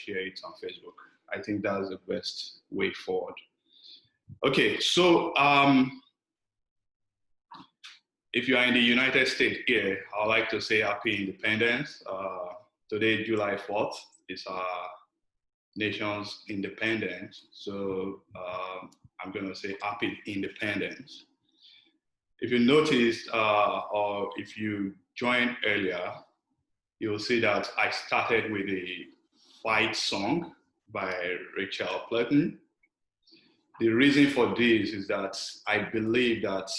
share it on Facebook. I think that's the best way forward. Okay, so if you are in the United States here, I'd like to say happy independence. Today, July 4th, is our nation's independence. So I'm going to say happy independence. If you noticed, or if you joined earlier, you'll see that I started with a fight song by Rachel Platten. The reason for this is that I believe that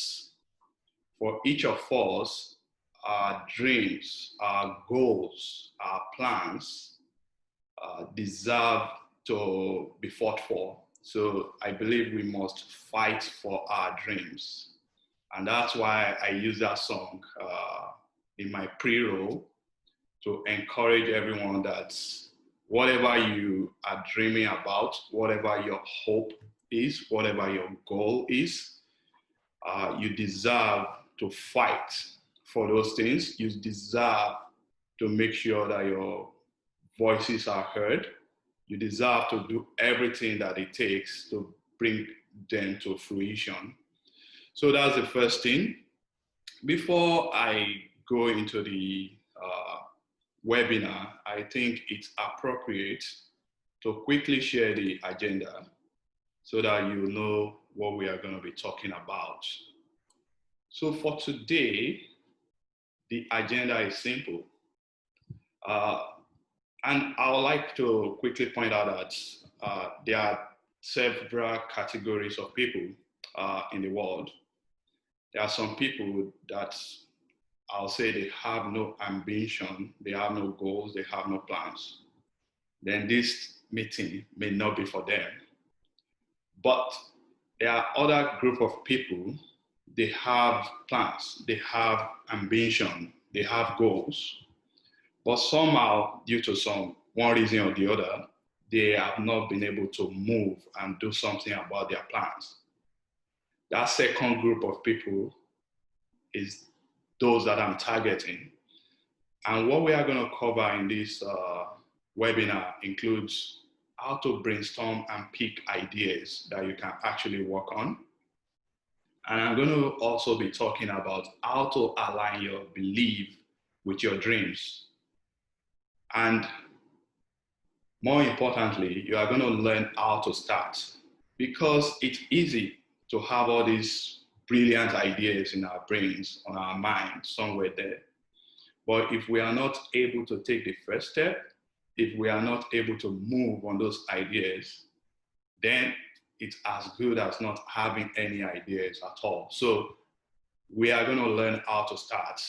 for each of us, our dreams, our goals, our plans deserve to be fought for. So I believe we must fight for our dreams. And that's why I use that song in my pre-roll to encourage everyone that whatever you are dreaming about, whatever your hope is, whatever your goal is, you deserve to fight for those things. You deserve to make sure that your voices are heard. You deserve to do everything that it takes to bring them to fruition. So that's the first thing. Before I go into the webinar, I think it's appropriate to quickly share the agenda so that you know what we are going to be talking about. So for today, the agenda is simple. And I would like to quickly point out that there are several categories of people in the world. There are some people that I'll say they have no ambition, they have no goals, they have no plans. Then this meeting may not be for them. But there are other group of people, they have plans, they have ambition, they have goals. But somehow, due to one reason or the other, they have not been able to move and do something about their plans. That second group of people is those that I'm targeting. And what we are going to cover in this webinar includes how to brainstorm and pick ideas that you can actually work on. And I'm going to also be talking about how to align your belief with your dreams. And more importantly, you are going to learn how to start, because it's easy to have all these brilliant ideas in our brains, on our mind, somewhere there. But if we are not able to take the first step, if we are not able to move on those ideas, then it's as good as not having any ideas at all. So we are going to learn how to start.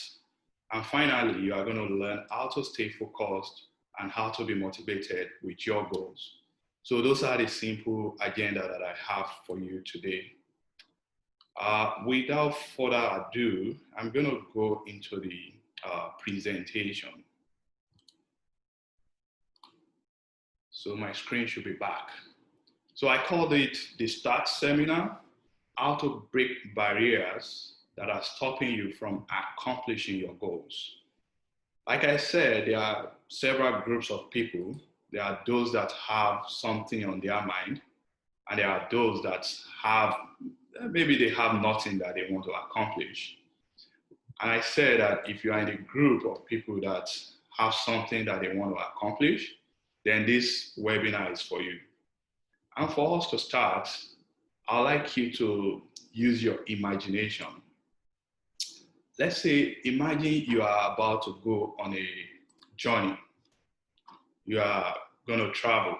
And finally, you are going to learn how to stay focused and how to be motivated with your goals. So those are the simple agenda that I have for you today. Without further ado, I'm going to go into the presentation. So my screen should be back. So I called it the START Seminar, how to break barriers that are stopping you from accomplishing your goals. Like I said, there are several groups of people. There are those that have something on their mind, and there are those that have, maybe they have nothing that they want to accomplish. And I said that if you are in a group of people that have something that they want to accomplish, then this webinar is for you. And for us to start, I'd like you to use your imagination. Let's say, imagine you are about to go on a journey. You are going to travel.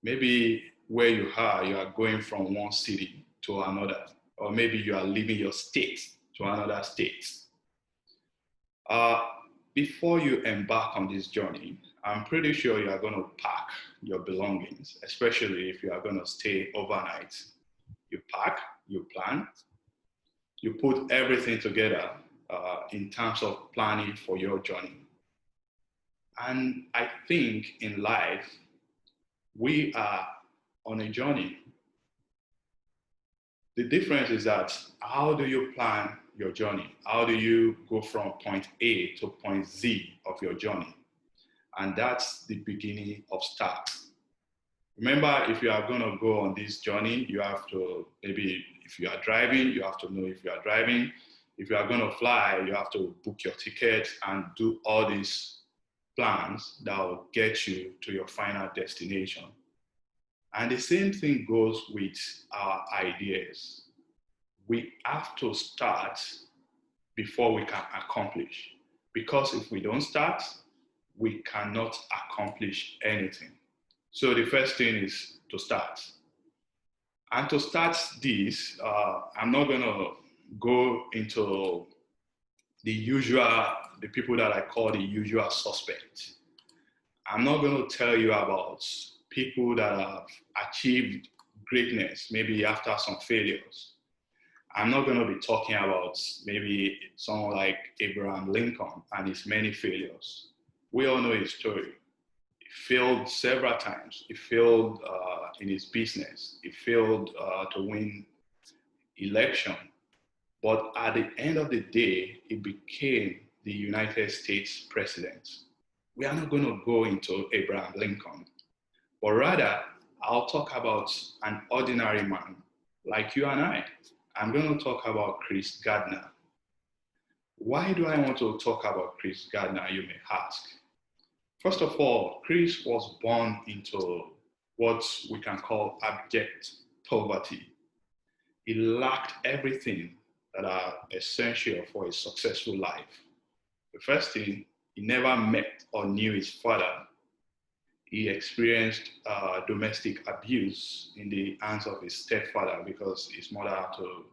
Maybe where you are going from one city to another, or maybe you are leaving your state to another state. Before you embark on this journey, I'm pretty sure you are going to pack your belongings, especially if you are going to stay overnight. You pack, you plan, you put everything together in terms of planning for your journey. And I think in life, we are on a journey. The difference is that how do you plan your journey? How do you go from point A to point Z of your journey? And that's the beginning of start. Remember, if you are going to go on this journey, you have to, maybe if you are driving, you have to know if you are driving. If you are going to fly, you have to book your ticket and do all these plans that will get you to your final destination. And the same thing goes with our ideas. We have to start before we can accomplish. Because if we don't start, we cannot accomplish anything. So the first thing is to start. And to start this, I'm not going to go into the people that I call the usual suspects. I'm not going to tell you about people that have achieved greatness, maybe after some failures. I'm not going to be talking about maybe someone like Abraham Lincoln and his many failures. We all know his story. He failed several times. He failed in his business. He failed to win election. But at the end of the day, he became the United States president. We are not going to go into Abraham Lincoln, but rather I'll talk about an ordinary man like you and I. I'm going to talk about Chris Gardner. Why do I want to talk about Chris Gardner, you may ask? First of all, Chris was born into what we can call abject poverty. He lacked everything that are essential for a successful life. The first thing, he never met or knew his father. He experienced domestic abuse in the hands of his stepfather because his mother had to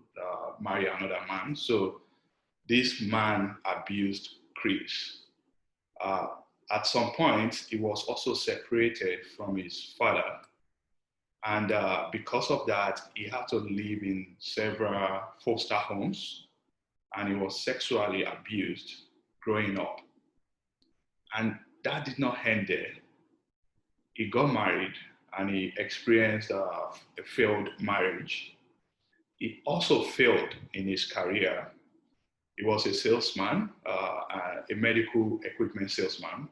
marry another man. So this man abused Chris. At some point, he was also separated from his father. And because of that, he had to live in several foster homes, and he was sexually abused growing up. And that did not end there. He got married and he experienced a failed marriage. He also failed in his career. He was a salesman, a medical equipment salesman,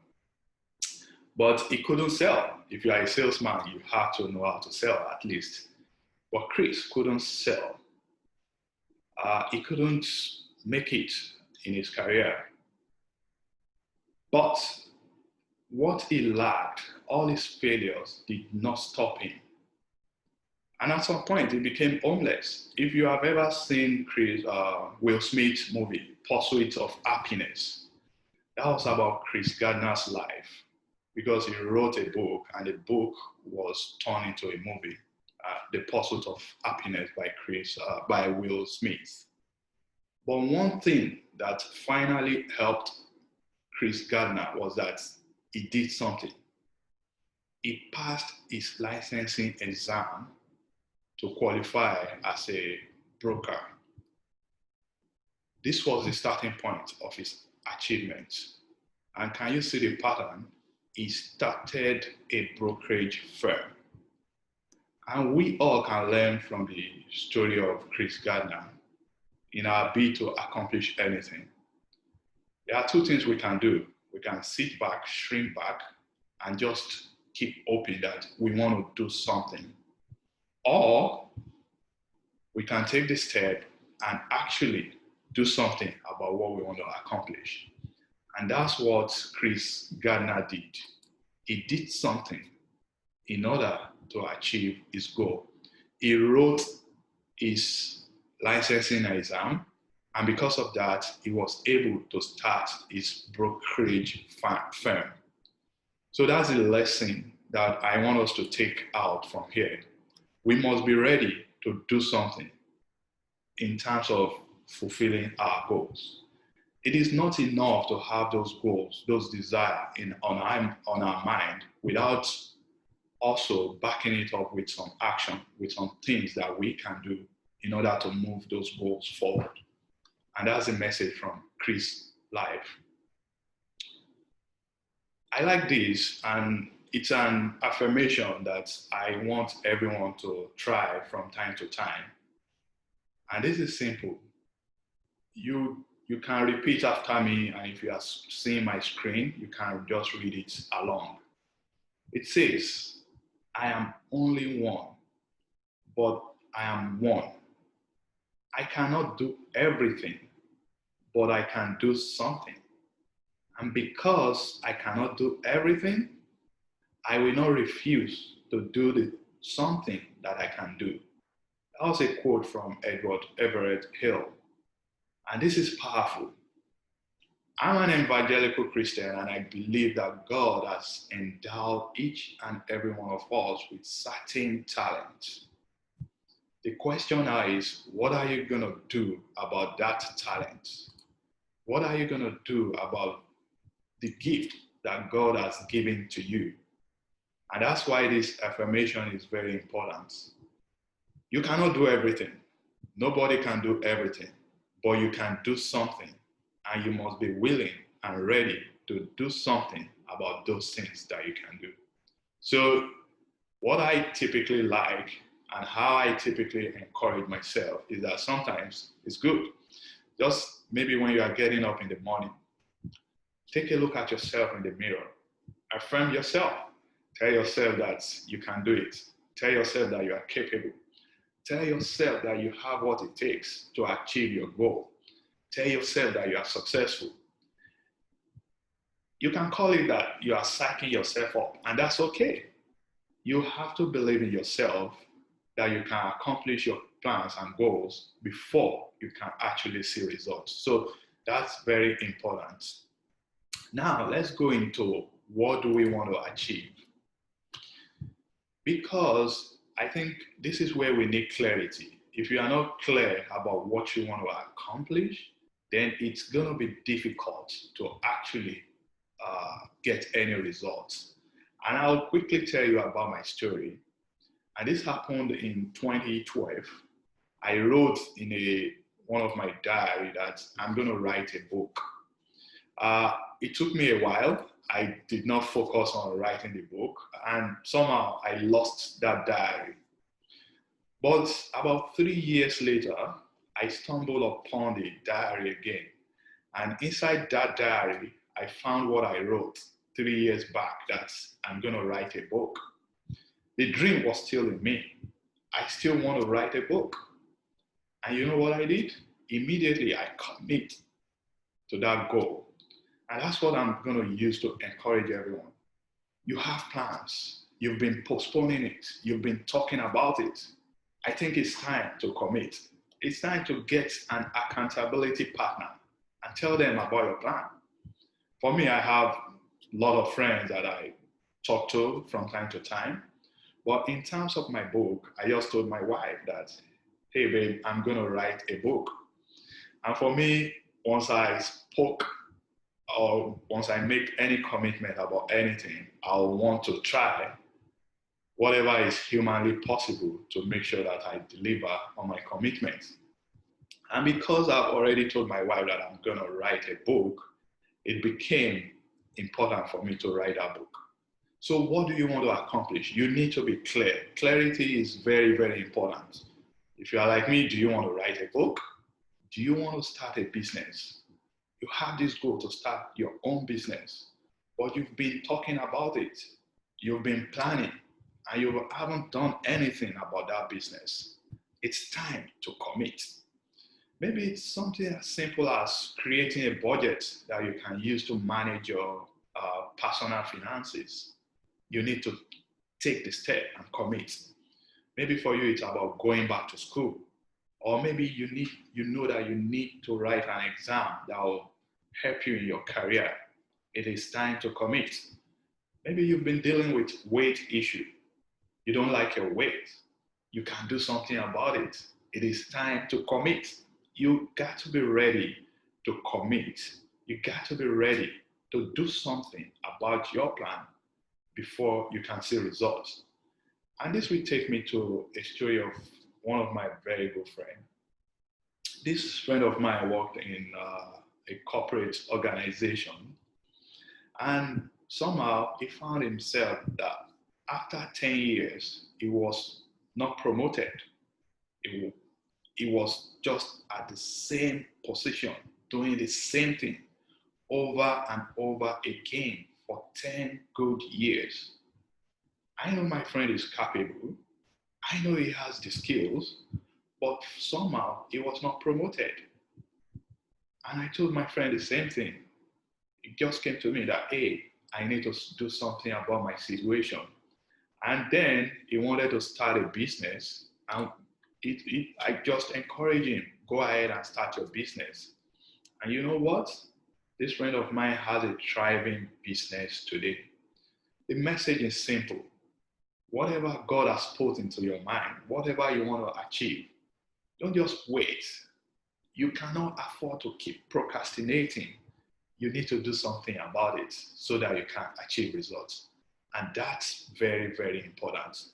but he couldn't sell. If you are a salesman, you have to know how to sell at least. But Chris couldn't sell. He couldn't make it in his career. But what he lacked, all his failures, did not stop him. And at some point, he became homeless. If you have ever seen Will Smith's movie, Pursuit of Happiness, that was about Chris Gardner's life because he wrote a book and the book was turned into a movie, The Pursuit of Happiness by Will Smith. But one thing that finally helped Chris Gardner was that he did something. He passed his licensing exam to qualify as a broker. This was the starting point of his achievements. And can you see the pattern? He started a brokerage firm. And we all can learn from the story of Chris Gardner in our bid to accomplish anything. There are two things we can do. We can sit back, shrink back, and just keep hoping that we want to do something. Or we can take the step and actually do something about what we want to accomplish. And that's what Chris Gardner did. He did something in order to achieve his goal. He wrote his licensing exam, and because of that, he was able to start his brokerage firm. So that's the lesson that I want us to take out from here. We must be ready to do something in terms of fulfilling our goals. It is not enough to have those goals, those desires on our mind without also backing it up with some action, with some things that we can do in order to move those goals forward. And that's a message from Chris' life. I like this, and it's an affirmation that I want everyone to try from time to time. And this is simple. You You can repeat after me, and if you are seeing my screen, you can just read it along. It says, I am only one, but I am one. I cannot do everything, but I can do something. And because I cannot do everything, I will not refuse to do the something that I can do. That was a quote from Edward Everett Hill. And this is powerful. I'm an evangelical Christian, and I believe that God has endowed each and every one of us with certain talents. The question now is, what are you going to do about that talent? What are you going to do about the gift that God has given to you? And that's why this affirmation is very important. You cannot do everything. Nobody can do everything, but you can do something, and you must be willing and ready to do something about those things that you can do. So what I typically like and how I typically encourage myself is that sometimes it's good. Just maybe when you are getting up in the morning, take a look at yourself in the mirror. Affirm yourself. Tell yourself that you can do it. Tell yourself that you are capable. Tell yourself that you have what it takes to achieve your goal. Tell yourself that you are successful. You can call it that you are psyching yourself up, and that's okay. You have to believe in yourself that you can accomplish your plans and goals before you can actually see results. So that's very important. Now, let's go into what do we want to achieve? Because I think this is where we need clarity. If you are not clear about what you want to accomplish, then it's going to be difficult to actually get any results. And I'll quickly tell you about my story. And this happened in 2012. I wrote in one of my diary that I'm going to write a book. It took me a while. I did not focus on writing the book, and somehow I lost that diary. But about 3 years later, I stumbled upon the diary again. And inside that diary, I found what I wrote 3 years back, that I'm going to write a book. The dream was still in me. I still want to write a book. And you know what I did? Immediately, I commit to that goal. And that's what I'm going to use to encourage everyone. You have plans. You've been postponing it. You've been talking about it. I think it's time to commit. It's time to get an accountability partner and tell them about your plan. For me, I have a lot of friends that I talk to from time to time. But in terms of my book, I just told my wife that, hey, babe, I'm going to write a book. And for me, once I spoke or once I make any commitment about anything, I'll want to try whatever is humanly possible to make sure that I deliver on my commitments. And because I've already told my wife that I'm going to write a book, it became important for me to write that book. So what do you want to accomplish? You need to be clear. Clarity is very, very important. If you are like me, do you want to write a book? Do you want to start a business? You have this goal to start your own business, but you've been talking about it. You've been planning, and you haven't done anything about that business. It's time to commit. Maybe it's something as simple as creating a budget that you can use to manage your personal finances. You need to take the step and commit. Maybe for you, it's about going back to school. Or maybe you know that you need to write an exam that will help you in your career. It is time to commit. Maybe you've been dealing with weight issue. You don't like your weight. You can do something about it. It is time to commit. You got to be ready to commit. You got to be ready to do something about your plan before you can see results. And this will take me to a story of one of my very good friends. This friend of mine worked in a corporate organization, and somehow he found himself that after 10 years, he was not promoted. He was just at the same position doing the same thing over and over again for 10 good years. I know my friend is capable. I know he has the skills, but somehow he was not promoted. And I told my friend the same thing. It just came to me that, hey, I need to do something about my situation. And then he wanted to start a business. And I just encouraged him, go ahead and start your business. And you know what? This friend of mine has a thriving business today. The message is simple. Whatever God has put into your mind, whatever you want to achieve, don't just wait. You cannot afford to keep procrastinating. You need to do something about it so that you can achieve results. And that's very, very important.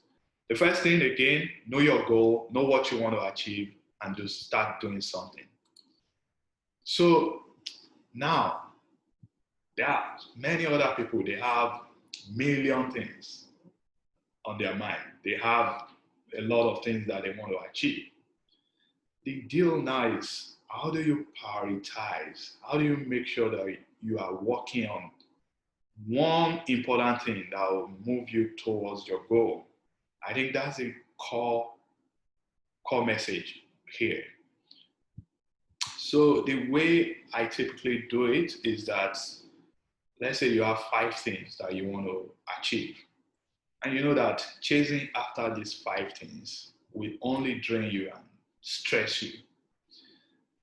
The first thing, again, know your goal, know what you want to achieve, and just start doing something. So now, there are many other people, they have million things on their mind. They have a lot of things that they want to achieve. The deal now is, how do you prioritize? How do you make sure that you are working on one important thing that will move you towards your goal? I think that's a core message here. So the way I typically do it is that, let's say you have 5 things that you want to achieve. And you know that chasing after these 5 things will only drain you and stress you.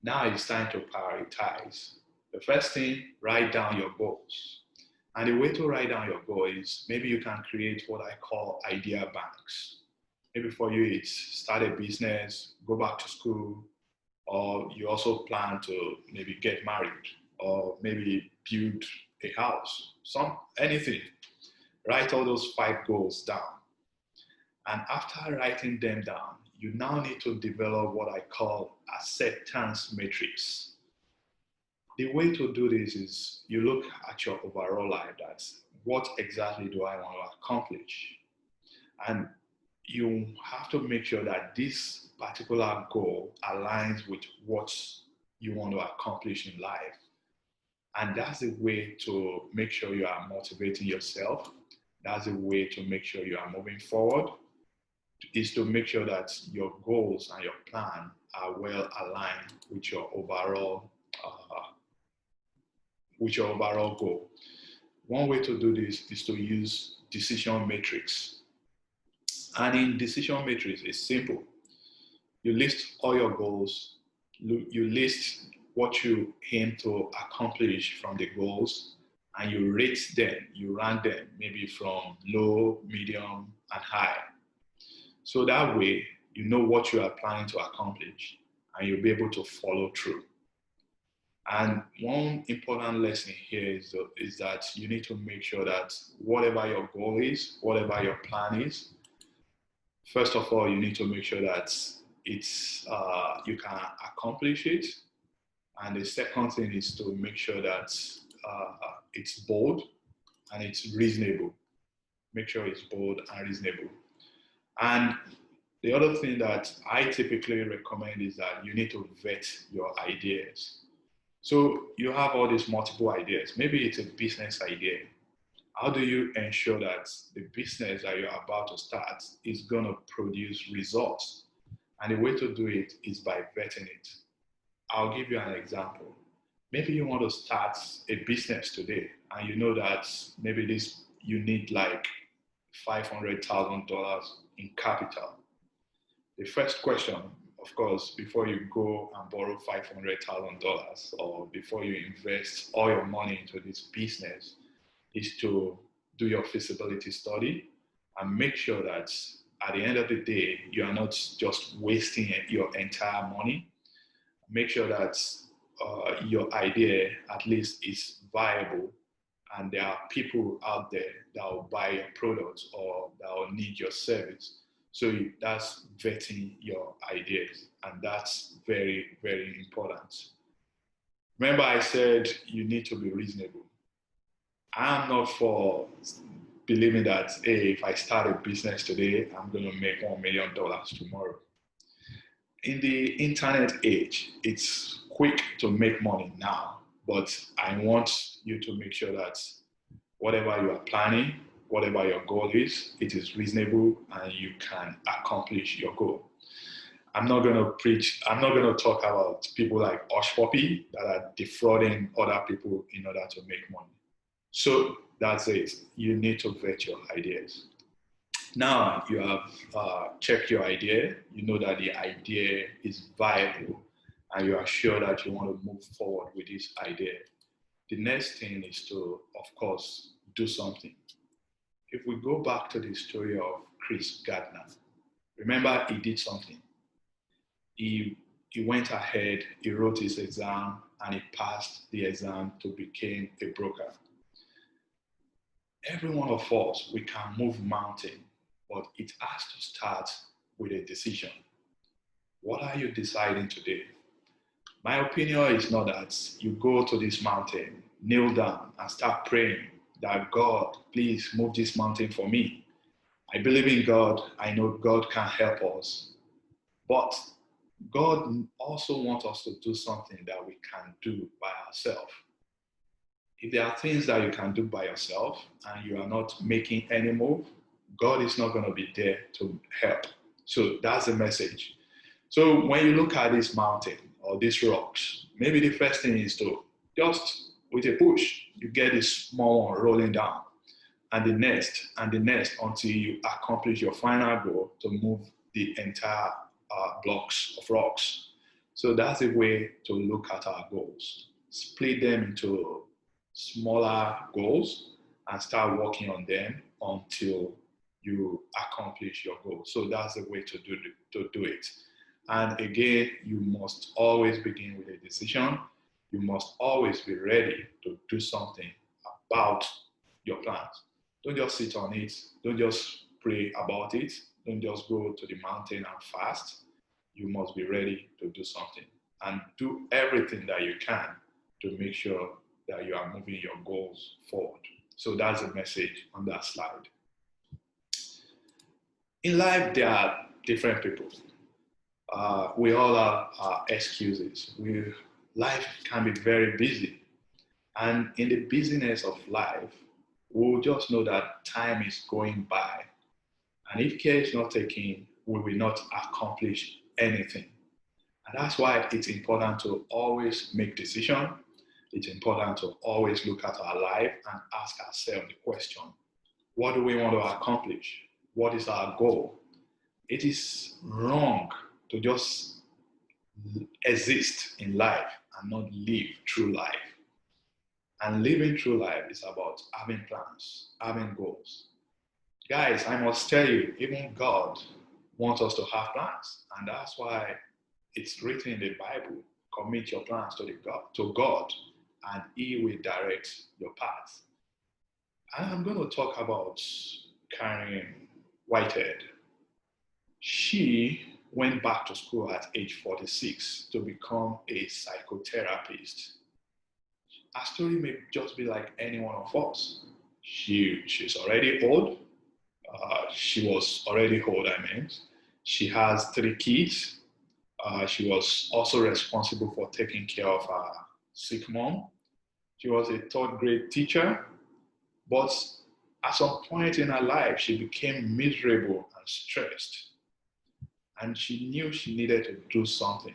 Now it's time to prioritize. The first thing, write down your goals. And the way to write down your goal is, maybe you can create what I call idea banks. Maybe for you, it's start a business, go back to school, or you also plan to maybe get married, or maybe build a house, anything. Write all those 5 goals down. And after writing them down, you now need to develop what I call acceptance matrix. The way to do this is you look at your overall life. That's what exactly do I want to accomplish? And you have to make sure that this particular goal aligns with what you want to accomplish in life. And that's the way to make sure you are motivating yourself. That's the way to make sure you are moving forward, is to make sure that your goals and your plan are well aligned with your overall goal. One way to do this is to use decision matrix. And in decision matrix, it's simple. You list all your goals. You list what you aim to accomplish from the goals, and you rate them, you rank them, maybe from low, medium, and high. So that way, you know what you are planning to accomplish, and you'll be able to follow through. And one important lesson here is that you need to make sure that whatever your goal is, whatever your plan is, first of all, you need to make sure that you can accomplish it. And the second thing is to make sure that it's bold and it's reasonable. Make sure it's bold and reasonable. And the other thing that I typically recommend is that you need to vet your ideas. So you have all these multiple ideas. Maybe it's a business idea. How do you ensure that the business that you're about to start is going to produce results? And the way to do it is by vetting it. I'll give you an example. Maybe you want to start a business today, and you know that maybe you need like $500,000 in capital. The first question, of course, before you go and borrow $500,000 or before you invest all your money into this business, is to do your feasibility study and make sure that at the end of the day, you are not just wasting your entire money. Make sure that your idea at least is viable, and there are people out there that will buy your product or that will need your service. So that's vetting your ideas, and that's very, very important. Remember, I said you need to be reasonable. I'm not for believing that, hey, if I start a business today, I'm going to make $1 million tomorrow. In the internet age, it's quick to make money now, but I want you to make sure that whatever you are planning, whatever your goal is, it is reasonable and you can accomplish your goal. I'm not going to talk about people like Hush Puppy that are defrauding other people in order to make money. So that's it. You need to vet your ideas. Now you have checked your idea, you know that the idea is viable, and you are sure that you want to move forward with this idea. The next thing is to, of course, do something. If we go back to the story of Chris Gardner, remember he did something. He went ahead, he wrote his exam, and he passed the exam to become a broker. Every one of us, we can move mountain, but it has to start with a decision. What are you deciding today? My opinion is not that you go to this mountain, kneel down, and start praying that God, please move this mountain for me. I believe in God. I know God can help us. But God also wants us to do something that we can do by ourselves. If there are things that you can do by yourself and you are not making any move, God is not going to be there to help. So that's the message. So when you look at this mountain or these rocks, maybe the first thing is to just with a push, you get this small one rolling down, and the next until you accomplish your final goal to move the entire blocks of rocks. So that's a way to look at our goals. Split them into smaller goals and start working on them until you accomplish your goal. So that's the way to do it. And again, you must always begin with a decision. You must always be ready to do something about your plans. Don't just sit on it. Don't just pray about it. Don't just go to the mountain and fast. You must be ready to do something and do everything that you can to make sure that you are moving your goals forward. So that's the message on that slide. In life, there are different people. We all have our excuses. Life can be very busy. And in the busyness of life, we'll just know that time is going by. And if care is not taken, we will not accomplish anything. And that's why it's important to always make decisions. It's important to always look at our life and ask ourselves the question, what do we want to accomplish? What is our goal? It is wrong to just exist in life and not live through life. And living through life is about having plans, having goals. Guys, I must tell you, even God wants us to have plans. And that's why it's written in the Bible, commit your plans to God, and He will direct your path. And I'm going to talk about Karen Whitehead. She went back to school at age 46 to become a psychotherapist. Her story may just be like any one of us. She's already old. She was already old, I mean. She has 3 kids. She was also responsible for taking care of her sick mom. She was a 3rd grade teacher, but at some point in her life, she became miserable and stressed. And she knew she needed to do something.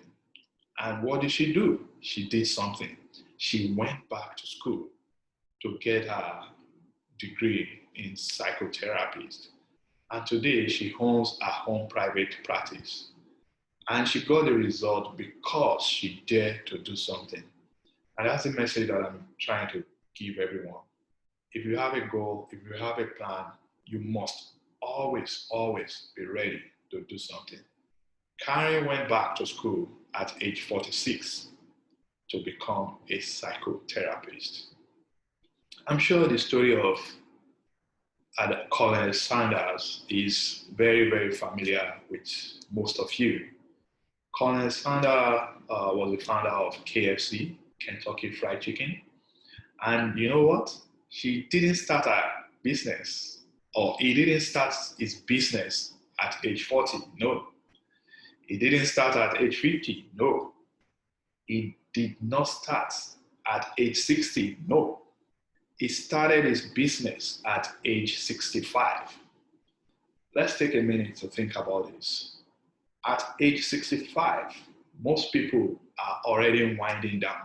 And what did she do? She did something. She went back to school to get her degree in psychotherapist. And today she owns her own private practice. And she got the result because she dared to do something. And that's the message that I'm trying to give everyone. If you have a goal, if you have a plan, you must always be ready to do something. Karen went back to school at age 46 to become a psychotherapist. I'm sure the story of Colonel Sanders is very familiar with most of you. Colonel Sanders was the founder of KFC, Kentucky Fried Chicken. And you know what? He didn't start his business at age 40. No. He didn't start at age 50. No. He did not start at age 60. No, he started his business at age 65. Let's take a minute to think about this. At age 65, most people are already winding down.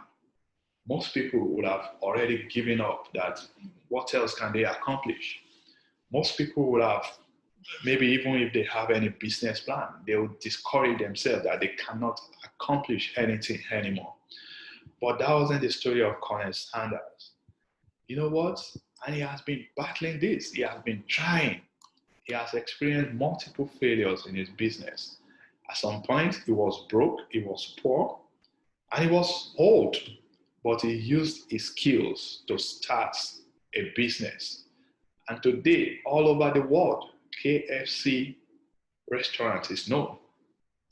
Most people would have already given up that what else can they accomplish? Most people would have, maybe even if they have any business plan, they will discourage themselves that they cannot accomplish anything anymore. But that wasn't the story of Colonel Sanders. You know what? And he has been battling this. He has been trying. He has experienced multiple failures in his business. At some point, he was broke, he was poor, and he was old. But he used his skills to start a business. And today, all over the world, KFC restaurant is known.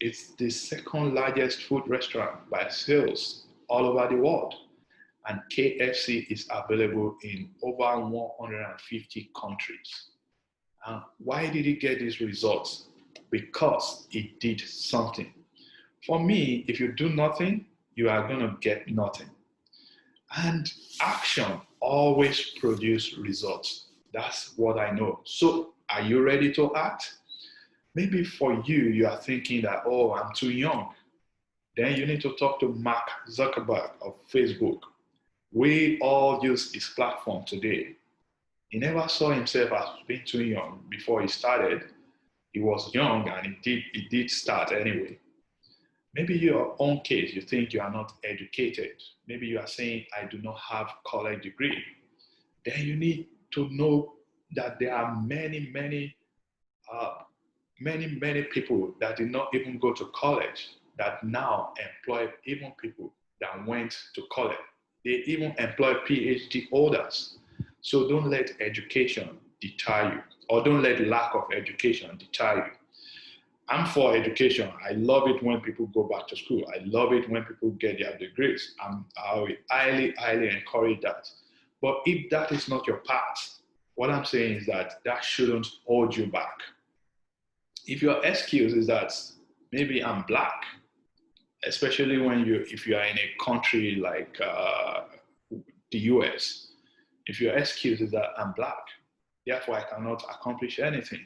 It's the second largest food restaurant by sales all over the world. And KFC is available in over 150 countries. Why did he get these results? Because he did something. For me, if you do nothing, you are going to get nothing. And action always produces results. That's what I know. So are you ready to act? Maybe for you, you are thinking that, oh, I'm too young. Then you need to talk to Mark Zuckerberg of Facebook. We all use his platform today. He never saw himself as being too young before he started. He was young and he did start anyway. Maybe your own case, you think you are not educated. Maybe you are saying, I do not have college degree. Then you need to know that there are many people that did not even go to college that now employ even people that went to college. They even employ PhD holders. So don't let education deter you, or don't let lack of education deter you. I'm for education. I love it when people go back to school. I love it when people get their degrees. I will highly encourage that. But if that is not your path, what I'm saying is that shouldn't hold you back. If your excuse is that maybe I'm black, especially if you are in a country like the US, if your excuse is that I'm black, therefore I cannot accomplish anything,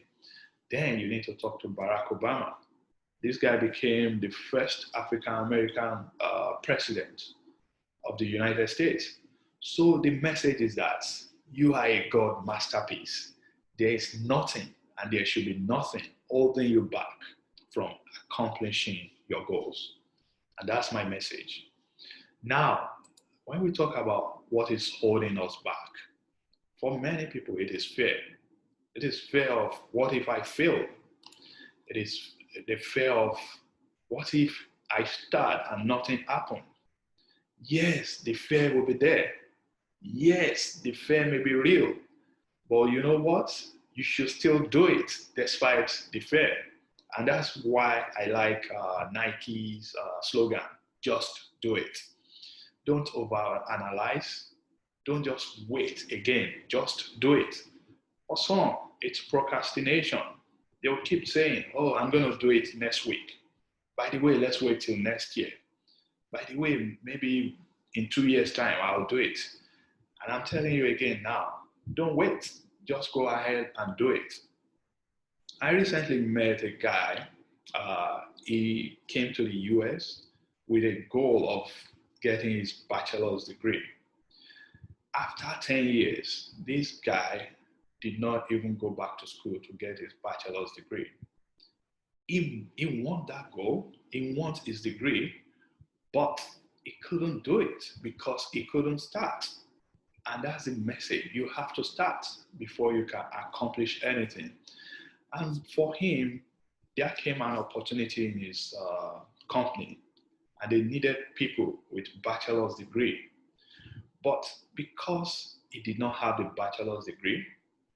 then you need to talk to Barack Obama. This guy became the first African-American president of the United States. So the message is that you are a God masterpiece. There is nothing and there should be nothing holding you back from accomplishing your goals. And that's my message. Now, when we talk about what is holding us back, for many people, it is fear. It is fear of what if I fail? It is the fear of what if I start and nothing happens? Yes, the fear will be there. Yes, the fear may be real. But you know what? You should still do it despite the fear. And that's why I like Nike's slogan, just do it. Don't overanalyze. Don't just wait again, just do it. For some, it's procrastination. They'll keep saying, oh, I'm going to do it next week. By the way, let's wait till next year. By the way, maybe in 2 years' time, I'll do it. And I'm telling you again now, don't wait. Just go ahead and do it. I recently met a guy. He came to the US with a goal of getting his bachelor's degree. After 10 years, this guy did not even go back to school to get his bachelor's degree. He wants that goal, he wants his degree, but he couldn't do it because he couldn't start. And that's the message. You have to start before you can accomplish anything. And for him, there came an opportunity in his company, and they needed people with bachelor's degree. But because he did not have the bachelor's degree,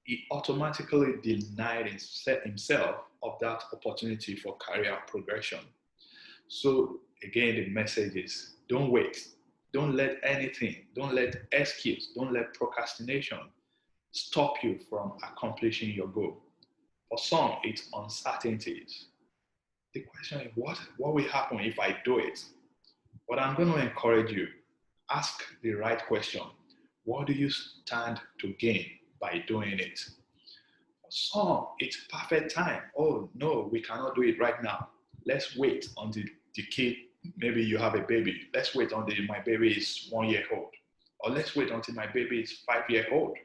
he automatically denied himself of that opportunity for career progression. So again, the message is don't wait. Don't let anything, don't let excuse, don't let procrastination stop you from accomplishing your goal. For some, it's uncertainties. The question is, what will happen if I do it? But I'm going to encourage you, ask the right question. What do you stand to gain by doing it? For some, it's perfect time. Oh, no, we cannot do it right now. Let's wait until the kid, maybe you have a baby. Let's wait until my baby is 1 year old. Or let's wait until my baby is 5 year old.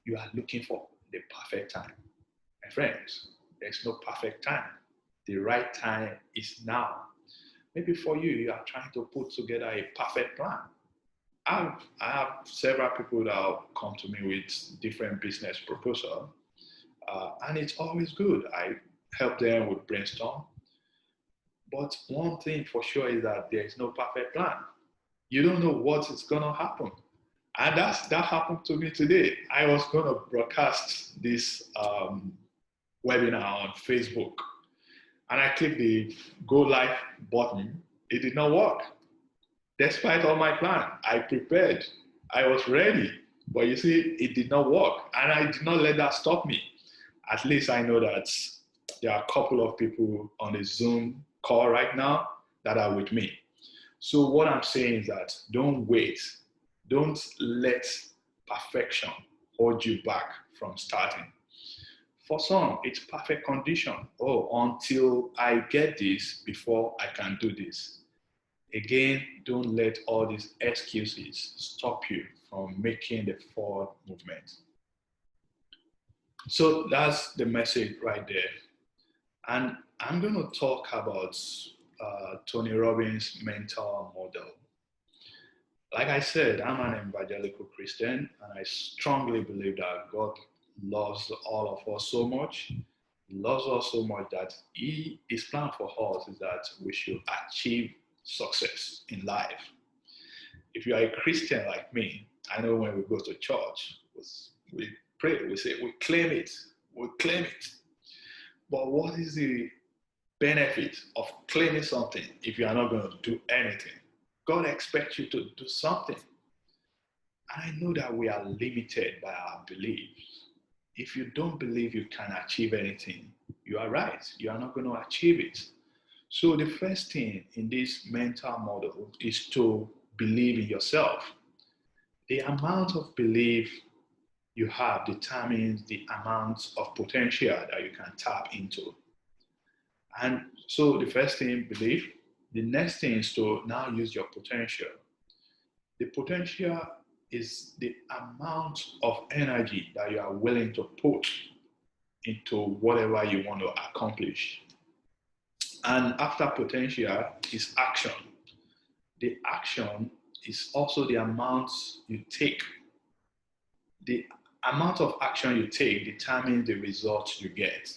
You are looking for the perfect time. My friends, there's no perfect time. The right time is now. Maybe for you, you are trying to put together a perfect plan. I have several people that have come to me with different business proposal, and it's always good. I help them with brainstorm. But one thing for sure is that there is no perfect plan. You don't know what is going to happen. And that happened to me today. I was going to broadcast this webinar on Facebook, and I clicked the go live button. It did not work. Despite all my plan, I prepared. I was ready. But you see, it did not work. And I did not let that stop me. At least I know that there are a couple of people on the Zoom call right now that are with me. So what I'm saying is that don't wait. Don't let perfection hold you back from starting. For some, it's perfect condition. Oh, until I get this before I can do this. Again, don't let all these excuses stop you from making the forward movement. So that's the message right there. And I'm going to talk about Tony Robbins' mental model. Like I said, I'm an evangelical Christian, and I strongly believe that God loves all of us so much. He loves us so much that his plan for us is that we should achieve success in life. If you are a Christian like me, I know when we go to church, we pray, we say, we claim it. But what is the benefit of claiming something if you are not going to do anything? God expects you to do something. And I know that we are limited by our beliefs. If you don't believe you can achieve anything, you are right. You are not going to achieve it. So the first thing in this mental model is to believe in yourself. The amount of belief you have determines the amount of potential that you can tap into. And so the first thing, belief. The next thing is to now use your potential. The potential is the amount of energy that you are willing to put into whatever you want to accomplish. And after potential is action. The action is also the amount you take. The amount of action you take determines the results you get.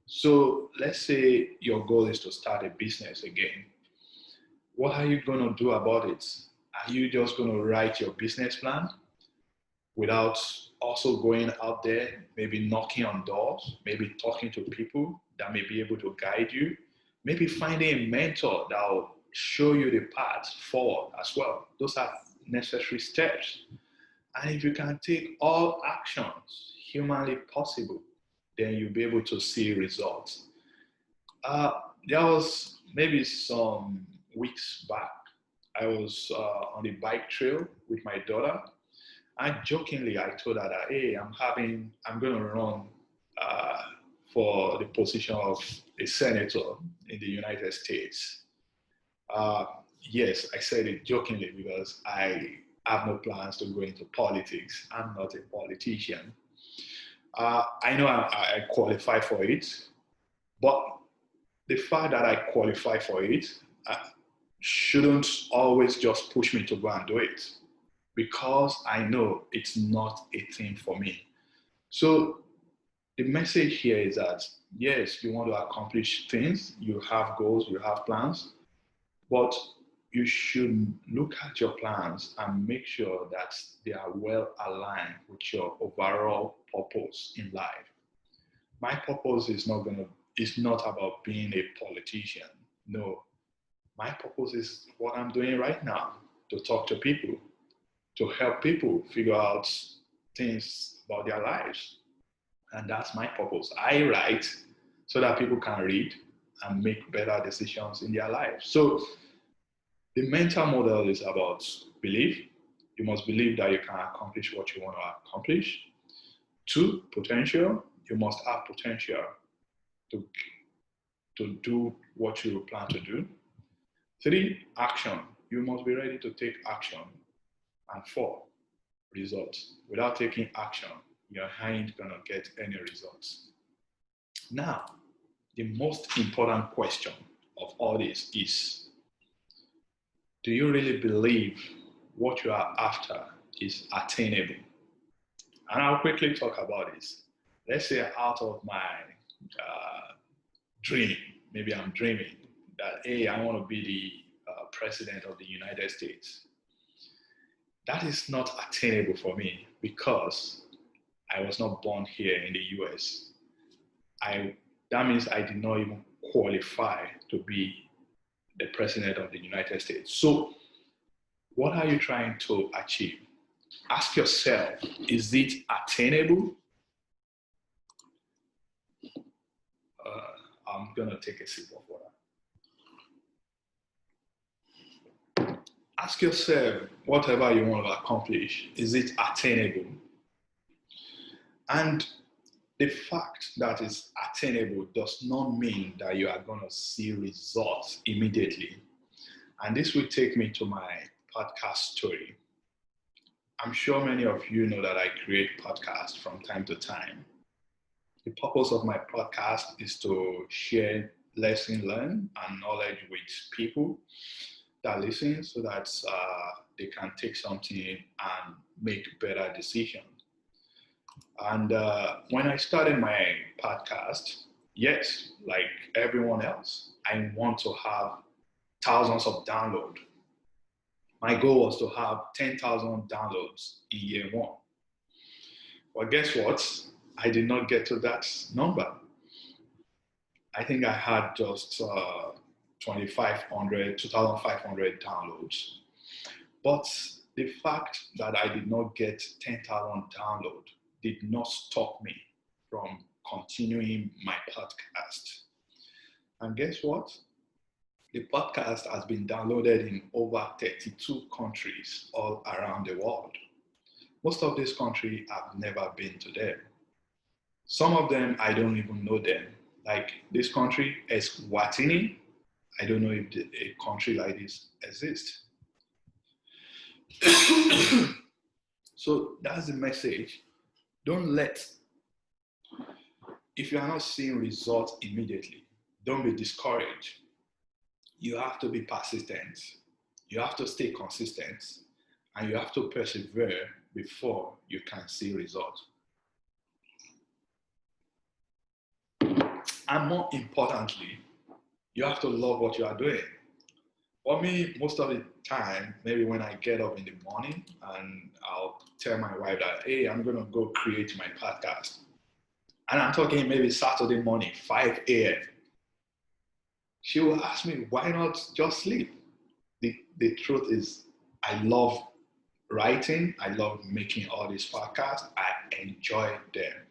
So let's say your goal is to start a business again. What are you going to do about it? Are you just going to write your business plan without also going out there, maybe knocking on doors, maybe talking to people that may be able to guide you, maybe finding a mentor that will show you the path forward as well? Those are necessary steps. And if you can take all actions humanly possible, then you'll be able to see results. There was maybe some weeks back, I was on the bike trail with my daughter. And jokingly, I told her that, hey, I'm going to run for the position of a senator in the United States. Yes, I said it jokingly because I have no plans to go into politics. I'm not a politician. I know I qualify for it, but the fact that I qualify for it shouldn't always just push me to go and do it, because I know it's not a thing for me. So the message here is that, yes, you want to accomplish things, you have goals, you have plans, but you should look at your plans and make sure that they are well aligned with your overall purpose in life. My purpose is not about being a politician. No, my purpose is what I'm doing right now, to talk to people, to help people figure out things about their lives. And that's my purpose. I write so that people can read and make better decisions in their lives. So The mental model is about belief. You must believe that you can accomplish what you want to accomplish. 2, potential. You must have potential to, to do what you plan to do. 3, action. You must be ready to take action. And 4, results. Without taking action, you ain't gonna get any results. Now, the most important question of all this is, do you really believe what you are after is attainable? And I'll quickly talk about this. Let's say out of my dream, maybe I'm dreaming that, hey, I want to be the president of the United States. That is not attainable for me because I was not born here in the US. That means I did not even qualify to be the president of the United States. So what are you trying to achieve? Ask yourself, is it attainable? I'm gonna take a sip of water. Ask yourself, whatever you want to accomplish, is it attainable? And the fact that it's attainable does not mean that you are going to see results immediately. And this will take me to my podcast story. I'm sure many of you know that I create podcasts from time to time. The purpose of my podcast is to share lesson learned and knowledge with people that listen so that they can take something and make better decisions. And when I started my podcast, yes, like everyone else, I want to have thousands of downloads. My goal was to have 10,000 downloads in year 1. Well, guess what? I did not get to that number. I think I had just 2,500 downloads. But the fact that I did not get 10,000 downloads did not stop me from continuing my podcast. And guess what? The podcast has been downloaded in over 32 countries all around the world. Most of these countries I've never been to them. Some of them I don't even know them. Like this country, Eswatini, I don't know if a country like this exists. So that's the message. Don't if you are not seeing results immediately, don't be discouraged. You have to be persistent. You have to stay consistent and you have to persevere before you can see results. And more importantly, you have to love what you are doing. For me, most of the time, maybe when I get up in the morning and I'll tell my wife that, hey, I'm going to go create my podcast. And I'm talking maybe Saturday morning, 5 a.m. She will ask me, why not just sleep? The truth is, I love writing. I love making all these podcasts. I enjoy them.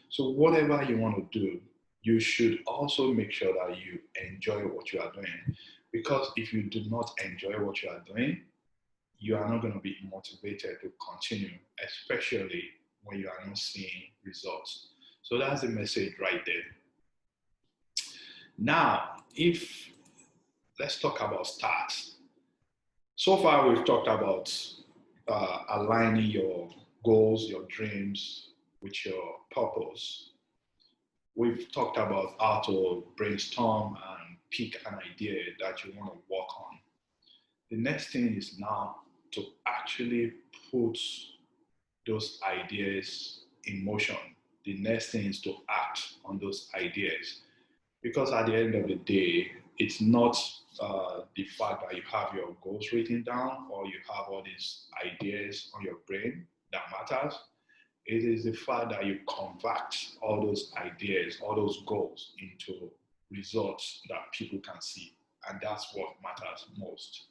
So whatever you want to do, you should also make sure that you enjoy what you are doing. Because if you do not enjoy what you are doing, you are not going to be motivated to continue, especially when you are not seeing results. So that's the message right there. Now, let's talk about starts. So far, we've talked about aligning your goals, your dreams with your purpose. We've talked about how to brainstorm and pick an idea that you want to work on. The next thing is now to actually put those ideas in motion. The next thing is to act on those ideas. Because at the end of the day, it's not the fact that you have your goals written down or you have all these ideas on your brain that matters. It is the fact that you convert all those ideas, all those goals into results that people can see. And that's what matters most.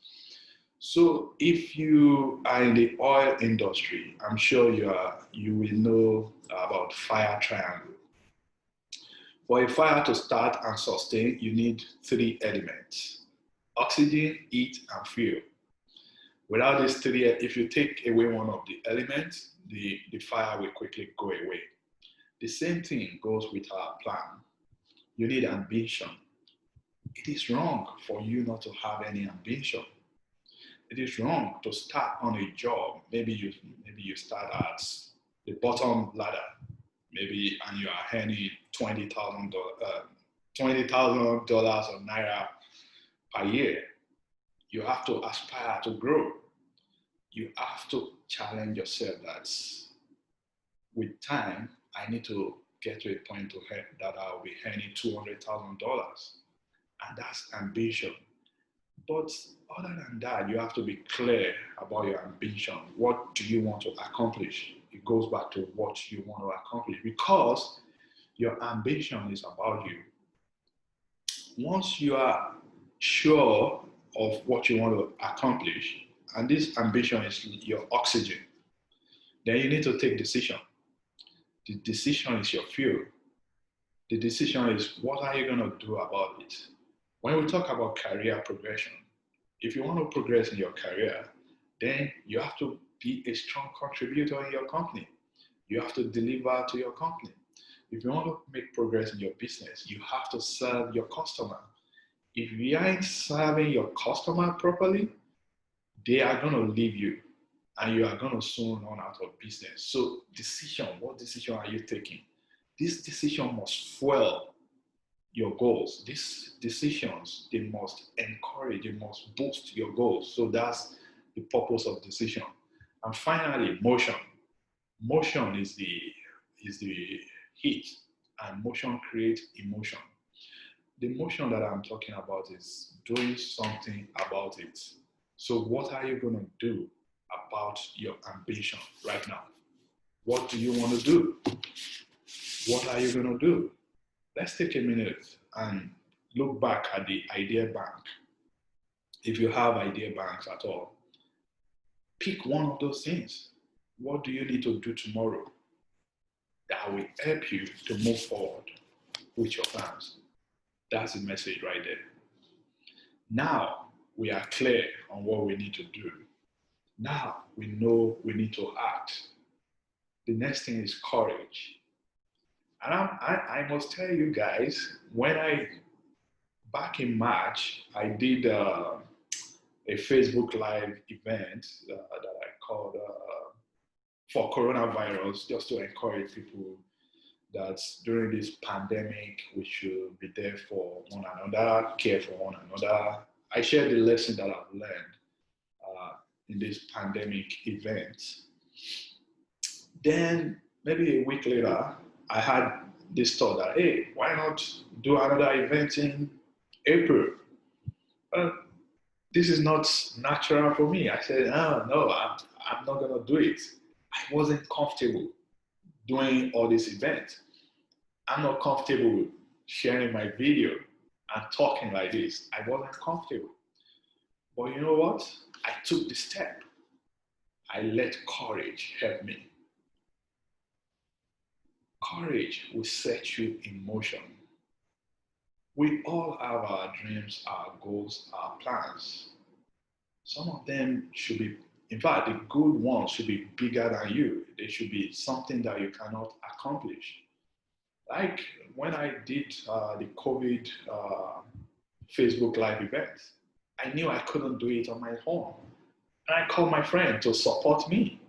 So if you are in the oil industry, I'm sure you will know about fire triangle. For a fire to start and sustain, you need 3 elements. Oxygen, heat, and fuel. Without these three, if you take away one of the elements, the fire will quickly go away. The same thing goes with our plan. You need ambition. It is wrong for you not to have any ambition. It is wrong to start on a job. Maybe you start at the bottom ladder, maybe, and you are earning $20,000 or naira per year. You have to aspire to grow. You have to challenge yourself that with time, I need to get to a point that I'll be earning $200,000. And that's ambition. But other than that, you have to be clear about your ambition. What do you want to accomplish? It goes back to what you want to accomplish because your ambition is about you. Once you are sure of what you want to accomplish, and this ambition is your oxygen, then you need to take decision. The decision is your fuel. The decision is what are you going to do about it? When we talk about career progression, if you want to progress in your career, then you have to be a strong contributor in your company. You have to deliver to your company. If you want to make progress in your business, you have to serve your customer. If you aren't serving your customer properly, they are going to leave you and you are going to soon run out of business. So what decision are you taking? This decision must fuel your goals. These decisions, they must encourage, they must boost your goals. So that's the purpose of decision. And finally, motion. Motion is the heat, and motion creates emotion. The motion that I'm talking about is doing something about it. So what are you going to do about your ambition right now? What do you want to do? What are you going to do? Let's take a minute and look back at the idea bank. If you have idea banks at all, pick one of those things. What do you need to do tomorrow that will help you to move forward with your plans? That's the message right there. Now we are clear on what we need to do. Now we know we need to act. The next thing is courage. And I must tell you guys, back in March, I did a Facebook Live event that I called for coronavirus, just to encourage people that during this pandemic, we should be there for one another, care for one another. I shared the lesson that I've learned in this pandemic event. Then maybe a week later, I had this thought that, hey, why not do another event in April? This is not natural for me. I said, oh, no, I'm not going to do it. I wasn't comfortable doing all these events. I'm not comfortable sharing my video and talking like this. I wasn't comfortable. But you know what? I took the step. I let courage help me. Courage will set you in motion. We all have our dreams, our goals, our plans. Some of them should be, in fact, the good ones should be bigger than you. They should be something that you cannot accomplish. Like when I did the COVID Facebook Live event, I knew I couldn't do it on my own. And I called my friend to support me.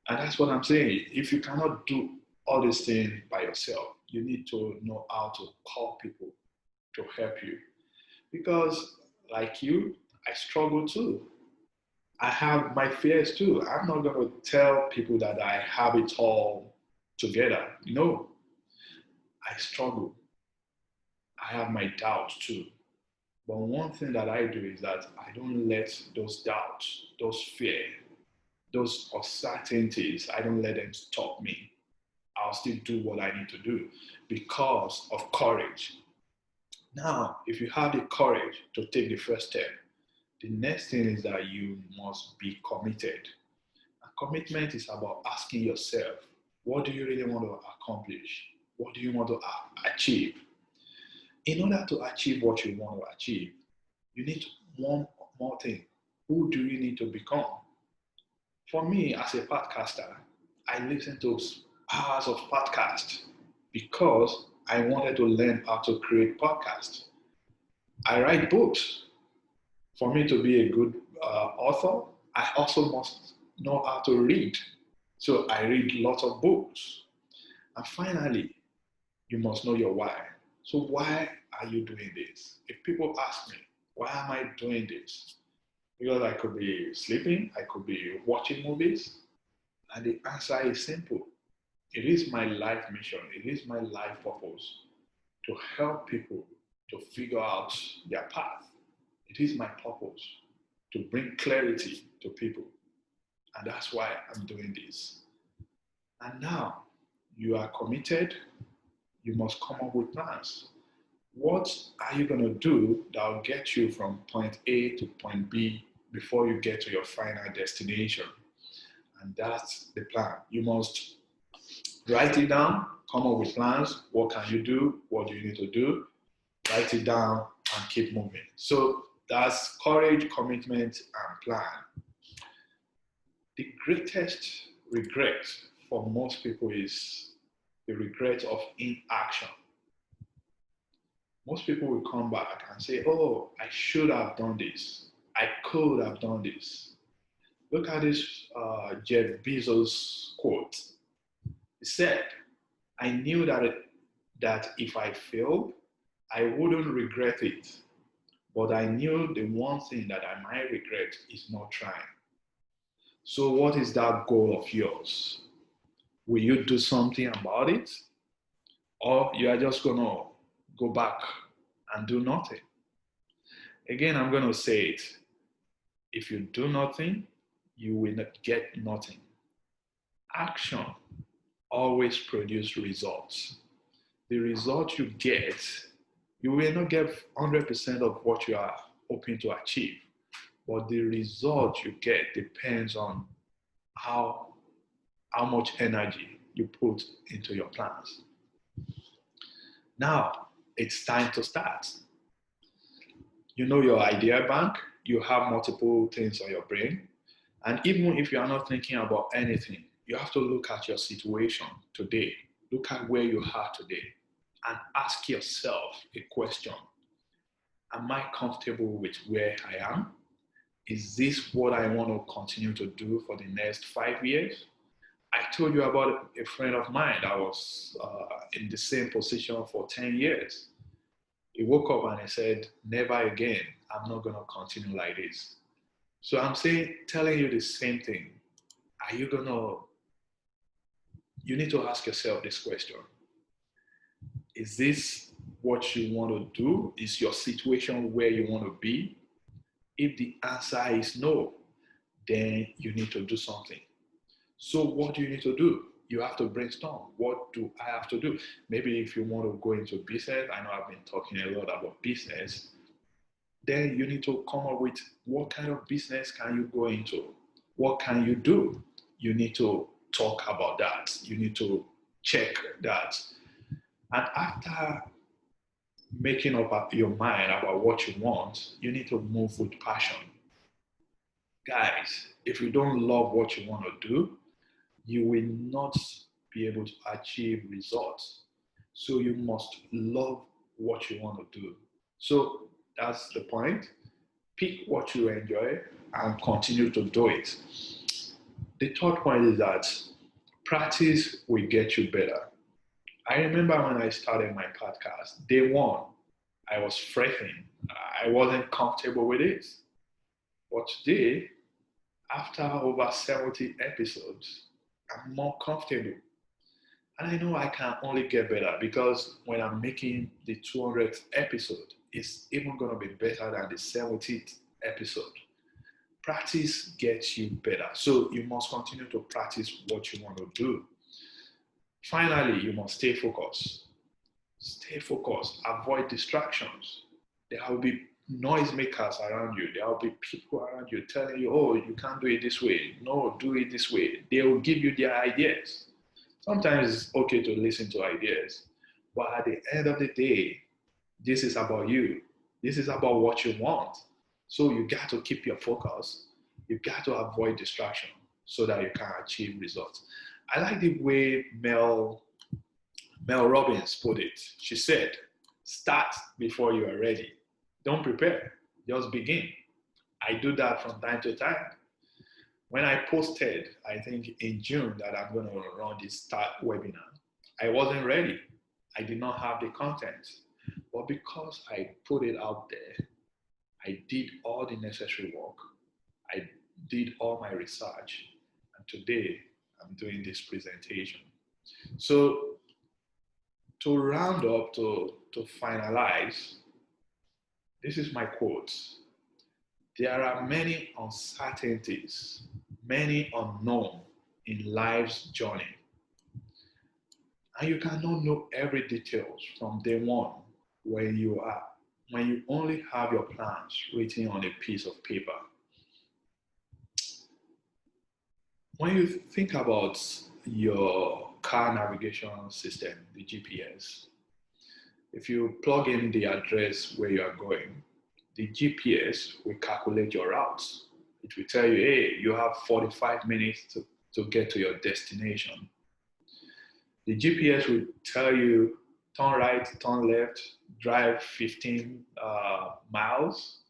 And that's what I'm saying. If you cannot do all these things by yourself, you need to know how to call people to help you. Because like you, I struggle too. I have my fears too. I'm not going to tell people that I have it all together. No, I struggle. I have my doubts too. But one thing that I do is that I don't let those doubts, those fear, those uncertainties, I don't let them stop me. I'll still do what I need to do because of courage. Now, if you have the courage to take the first step, the next thing is that you must be committed. And commitment is about asking yourself, what do you really want to accomplish? What do you want to achieve? In order to achieve what you want to achieve, You need one more thing. Who do you need to become? For me, as a podcaster, I listen to hours of podcasts because I wanted to learn how to create podcasts. I write books. For me to be a good author, I also must know how to read. So I read lots of books. And finally, you must know your why. So why are you doing this? If people ask me, why am I doing this? Because I could be sleeping, I could be watching movies, and the answer is simple. It is my life mission, it is my life purpose to help people to figure out their path. It is my purpose to bring clarity to people. And that's why I'm doing this. And now you are committed, you must come up with plans. What are you going to do that will get you from point A to point B before you get to your final destination? And that's the plan. You must write it down, come up with plans. What can you do? What do you need to do? Write it down and keep moving. So that's courage, commitment, and plan. The greatest regret for most people is the regret of inaction. Most people will come back and say, oh, I should have done this. I could have done this. Look at this Jeff Bezos quote. He said, I knew that if I failed, I wouldn't regret it. But I knew the one thing that I might regret is not trying. So what is that goal of yours? Will you do something about it? Or you are just going to go back and do nothing? Again, I'm going to say it. If you do nothing, you will not get nothing. Action always produces results. The result you get, you will not get 100% of what you are hoping to achieve, but the result you get depends on how much energy you put into your plans. Now, it's time to start. You know your idea bank, you have multiple things on your brain, and even if you are not thinking about anything, you have to look at your situation today. Look at where you are today and ask yourself a question. Am I comfortable with where I am? Is this what I want to continue to do for the next 5 years? I told you about a friend of mine that was in the same position for 10 years. He woke up and he said, never again, I'm not going to continue like this. So I'm telling you the same thing. You need to ask yourself this question. Is this what you want to do? Is your situation where you want to be? If the answer is no, then you need to do something. So what do you need to do? You have to brainstorm. What do I have to do? Maybe if you want to go into business, I know I've been talking a lot about business, then you need to come up with what kind of business can you go into? What can you do? You need to talk about that. You need to check that. And after making up your mind about what you want, you need to move with passion. Guys, if you don't love what you want to do, you will not be able to achieve results. So you must love what you want to do. So that's the point. Pick what you enjoy and continue to do it. The third point is that practice will get you better. I remember when I started my podcast, day one, I was fretting. I wasn't comfortable with it. But today, after over 70 episodes, I'm more comfortable. And I know I can only get better because when I'm making the 200th episode, it's even going to be better than the 70th episode. Practice gets you better. So you must continue to practice what you want to do. Finally, you must stay focused. Stay focused. Avoid distractions. There will be noisemakers around you. There will be people around you telling you, oh, you can't do it this way. No, do it this way. They will give you their ideas. Sometimes it's okay to listen to ideas, but at the end of the day, this is about you. This is about what you want. So you got to keep your focus. You got to avoid distraction so that you can achieve results. I like the way Mel Robbins put it. She said, start before you are ready. Don't prepare, just begin. I do that from time to time. When I posted, I think in June, that I'm going to run this start webinar, I wasn't ready. I did not have the content. But because I put it out there, I did all the necessary work. I did all my research. And today, I'm doing this presentation. So to round up, to finalize, this is my quote. There are many uncertainties, many unknown in life's journey. And you cannot know every details from day one when you only have your plans written on a piece of paper. When you think about your car navigation system, the GPS, if you plug in the address where you are going, the GPS will calculate your routes. It will tell you, hey, you have 45 minutes to get to your destination. The GPS will tell you, turn right, turn left, drive 15 miles.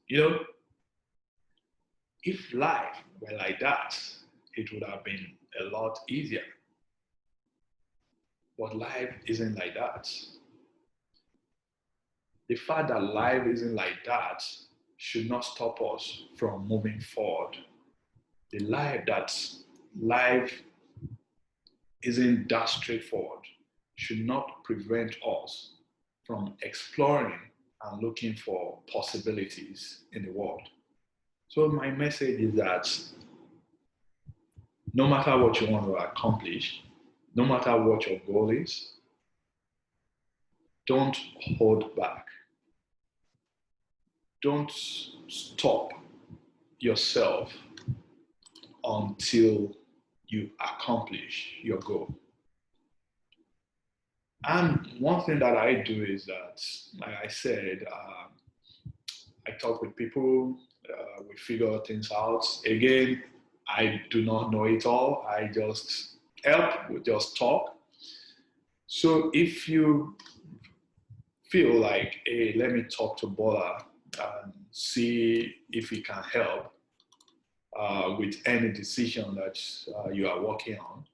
If life were like that, it would have been a lot easier. But life isn't like that. The fact that life isn't like that should not stop us from moving forward. The life isn't that straightforward should not prevent us from exploring and looking for possibilities in the world. So my message is that no matter what you want to accomplish, no matter what your goal is, don't hold back. Don't stop yourself until you accomplish your goal. And one thing that I do is that, like I said, I talk with people, we figure things out. Again, I do not know it all. I just help, we just talk. So if you feel like, hey, let me talk to Bola and see if he can help with any decision that you are working on,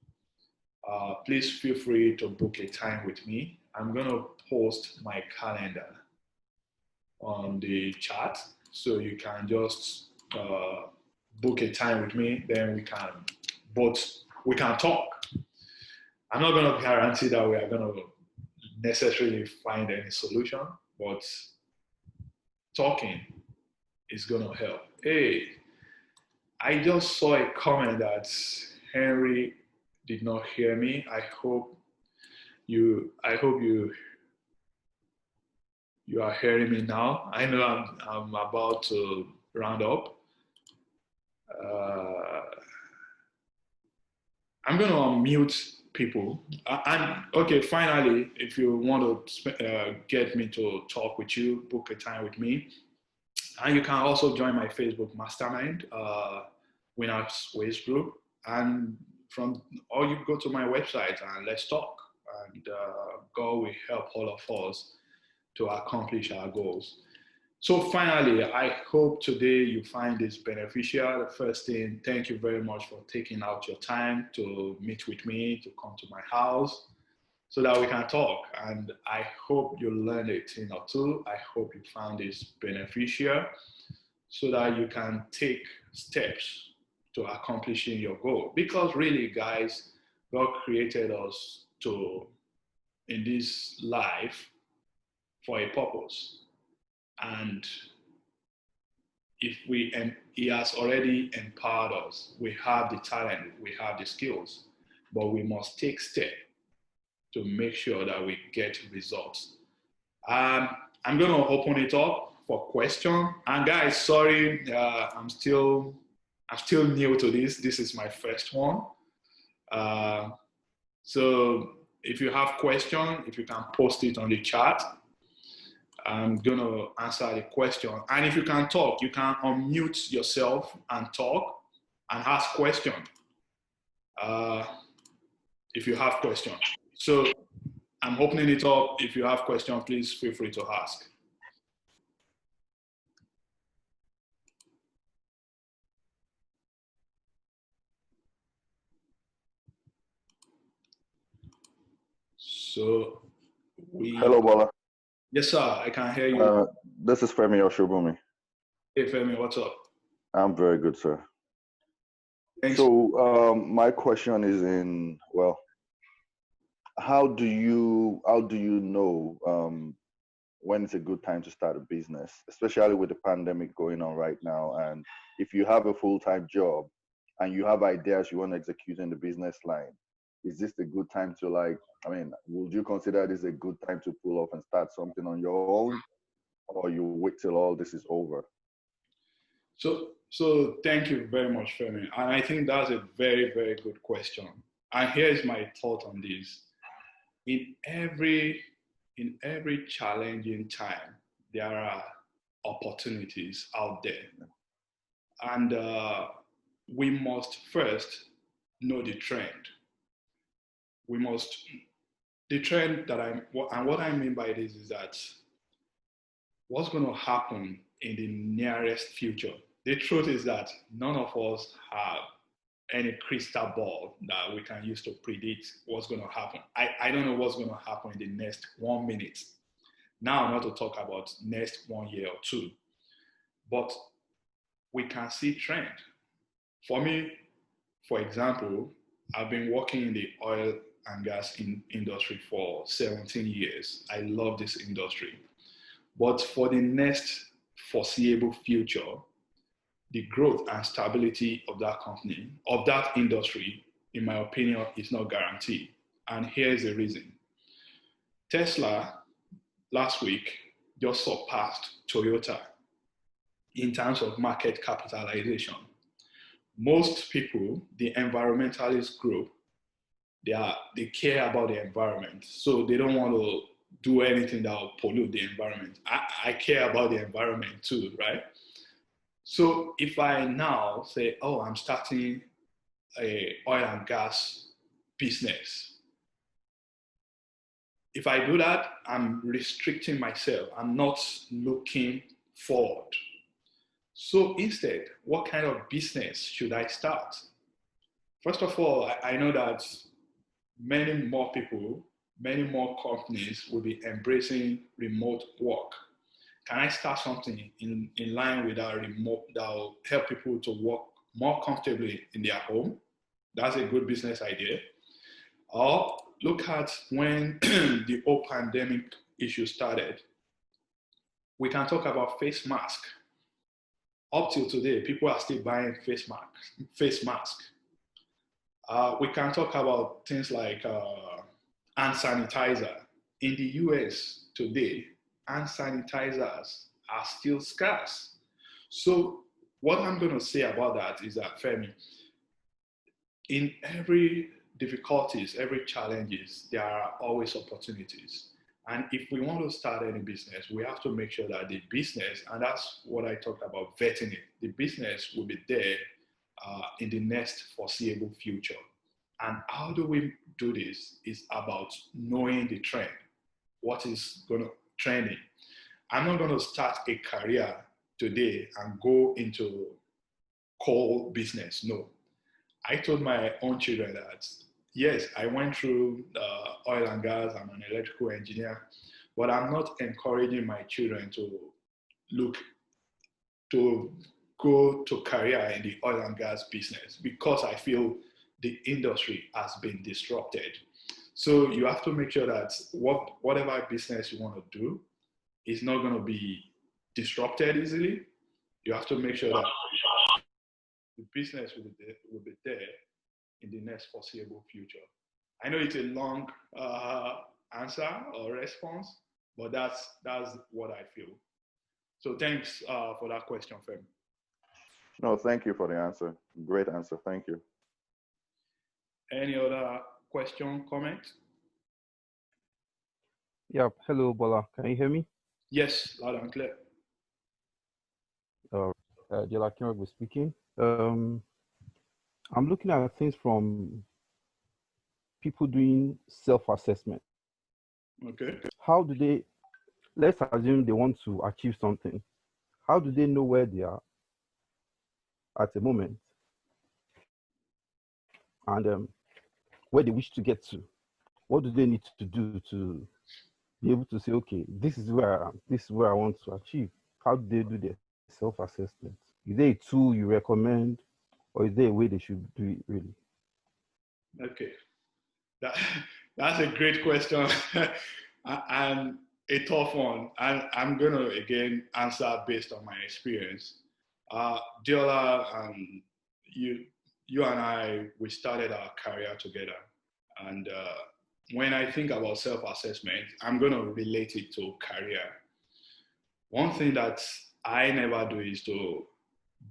please feel free to book a time with me. I'm going to post my calendar on the chat, so you can just book a time with me. Then we can talk. I'm not going to guarantee that we are going to necessarily find any solution, but talking is going to help. Hey, I just saw a comment that Henry did not hear me. I hope you are hearing me now. I know I'm about to round up. I'm going to unmute people. And okay, finally, if you want to get me to talk with you, book a time with me. And you can also join my Facebook mastermind, Winners Ways group. And or you go to my website and let's talk. And God will help all of us to accomplish our goals. So finally, I hope today you find this beneficial. The first thing, thank you very much for taking out your time to meet with me, to come to my house so that we can talk. And I hope you learned a thing or two. I hope you found this beneficial so that you can take steps to accomplishing your goal. Because really, guys, God created us in this life for a purpose. And he has already empowered us. We have the talent, we have the skills, but we must take steps to make sure that we get results. I'm going to open it up for questions. And guys, sorry, I'm still new to this. This is my first one. So if you have questions, if you can post it on the chat. I'm going to answer the question. And if you can talk, you can unmute yourself and talk and ask questions if you have questions. So I'm opening it up. If you have questions, please feel free to ask. So Hello, Bola. Yes, sir. I can hear you. This is Femi Oshubumi. Hey, Femi, what's up? I'm very good, sir. Thanks. So my question is how do you know when it's a good time to start a business, especially with the pandemic going on right now? And if you have a full-time job and you have ideas you want to execute in the business line, is this a good time to would you consider this a good time to pull off and start something on your own, or you wait till all this is over? So thank you very much, Femi. And I think that's a very, very good question. And here's my thought on this. In every challenging time, there are opportunities out there. And we must first know the trend. The trend and what I mean by this is that what's going to happen in the nearest future. The truth is that none of us have any crystal ball that we can use to predict what's going to happen. I don't know what's going to happen in the next 1 minute. Now, not to talk about next 1 year or two, but we can see trend. For me, for example, I've been working in the oil and gas industry for 17 years. I love this industry. But for the next foreseeable future, the growth and stability of that company, of that industry, in my opinion, is not guaranteed. And here's the reason. Tesla last week just surpassed Toyota in terms of market capitalization. Most people, the environmentalist group, they care about the environment. So they don't want to do anything that will pollute the environment. I care about the environment too, right? So if I now say, oh, I'm starting a oil and gas business, if I do that, I'm restricting myself. I'm not looking forward. So instead, what kind of business should I start? First of all, I know that many more people, many more companies will be embracing remote work. Can I start something in line with our remote that will help people to work more comfortably in their home? That's a good business idea. Or look at when the whole pandemic issue started. We can talk about face mask. Up till today, people are still buying face mask. We can talk about things like hand sanitizer. In the US today, hand sanitizers are still scarce. So what I'm going to say about that is that, Femi, in every difficulties, every challenges, there are always opportunities. And if we want to start any business, we have to make sure that the business, and that's what I talked about, vetting it, the business will be there in the next foreseeable future. And how do we do this? Is about knowing the trend. What is going to trending? I'm not going to start a career today and go into coal business. No. I told my own children that, yes, I went through oil and gas. I'm an electrical engineer, but I'm not encouraging my children to go to career in the oil and gas business because I feel the industry has been disrupted. So you have to make sure that whatever business you want to do is not going to be disrupted easily. You have to make sure that the business will be there in the next foreseeable future. I know it's a long answer or response, but that's what I feel. So thanks for that question, Fem. No, thank you for the answer. Great answer. Thank you. Any other question, comment? Yeah, hello, Bola. Can you hear me? Yes, loud and clear. Uh, Dela Kimberly speaking. I'm looking at things from people doing self-assessment. Okay. How do they, let's assume they want to achieve something. How do they know where they are at the moment and where they wish to get to? What do they need to do to be able to say, okay, this is where I am, this is where I want to achieve? How do they do their self-assessment? Is there a tool you recommend, or is there a way they should do it really? Okay. That, that's a great question and a tough one. And I'm going to again answer based on my experience. Diola, you, you and I, we started our career together. And when I think about self-assessment, I'm going to relate it to career. One thing that I never do is to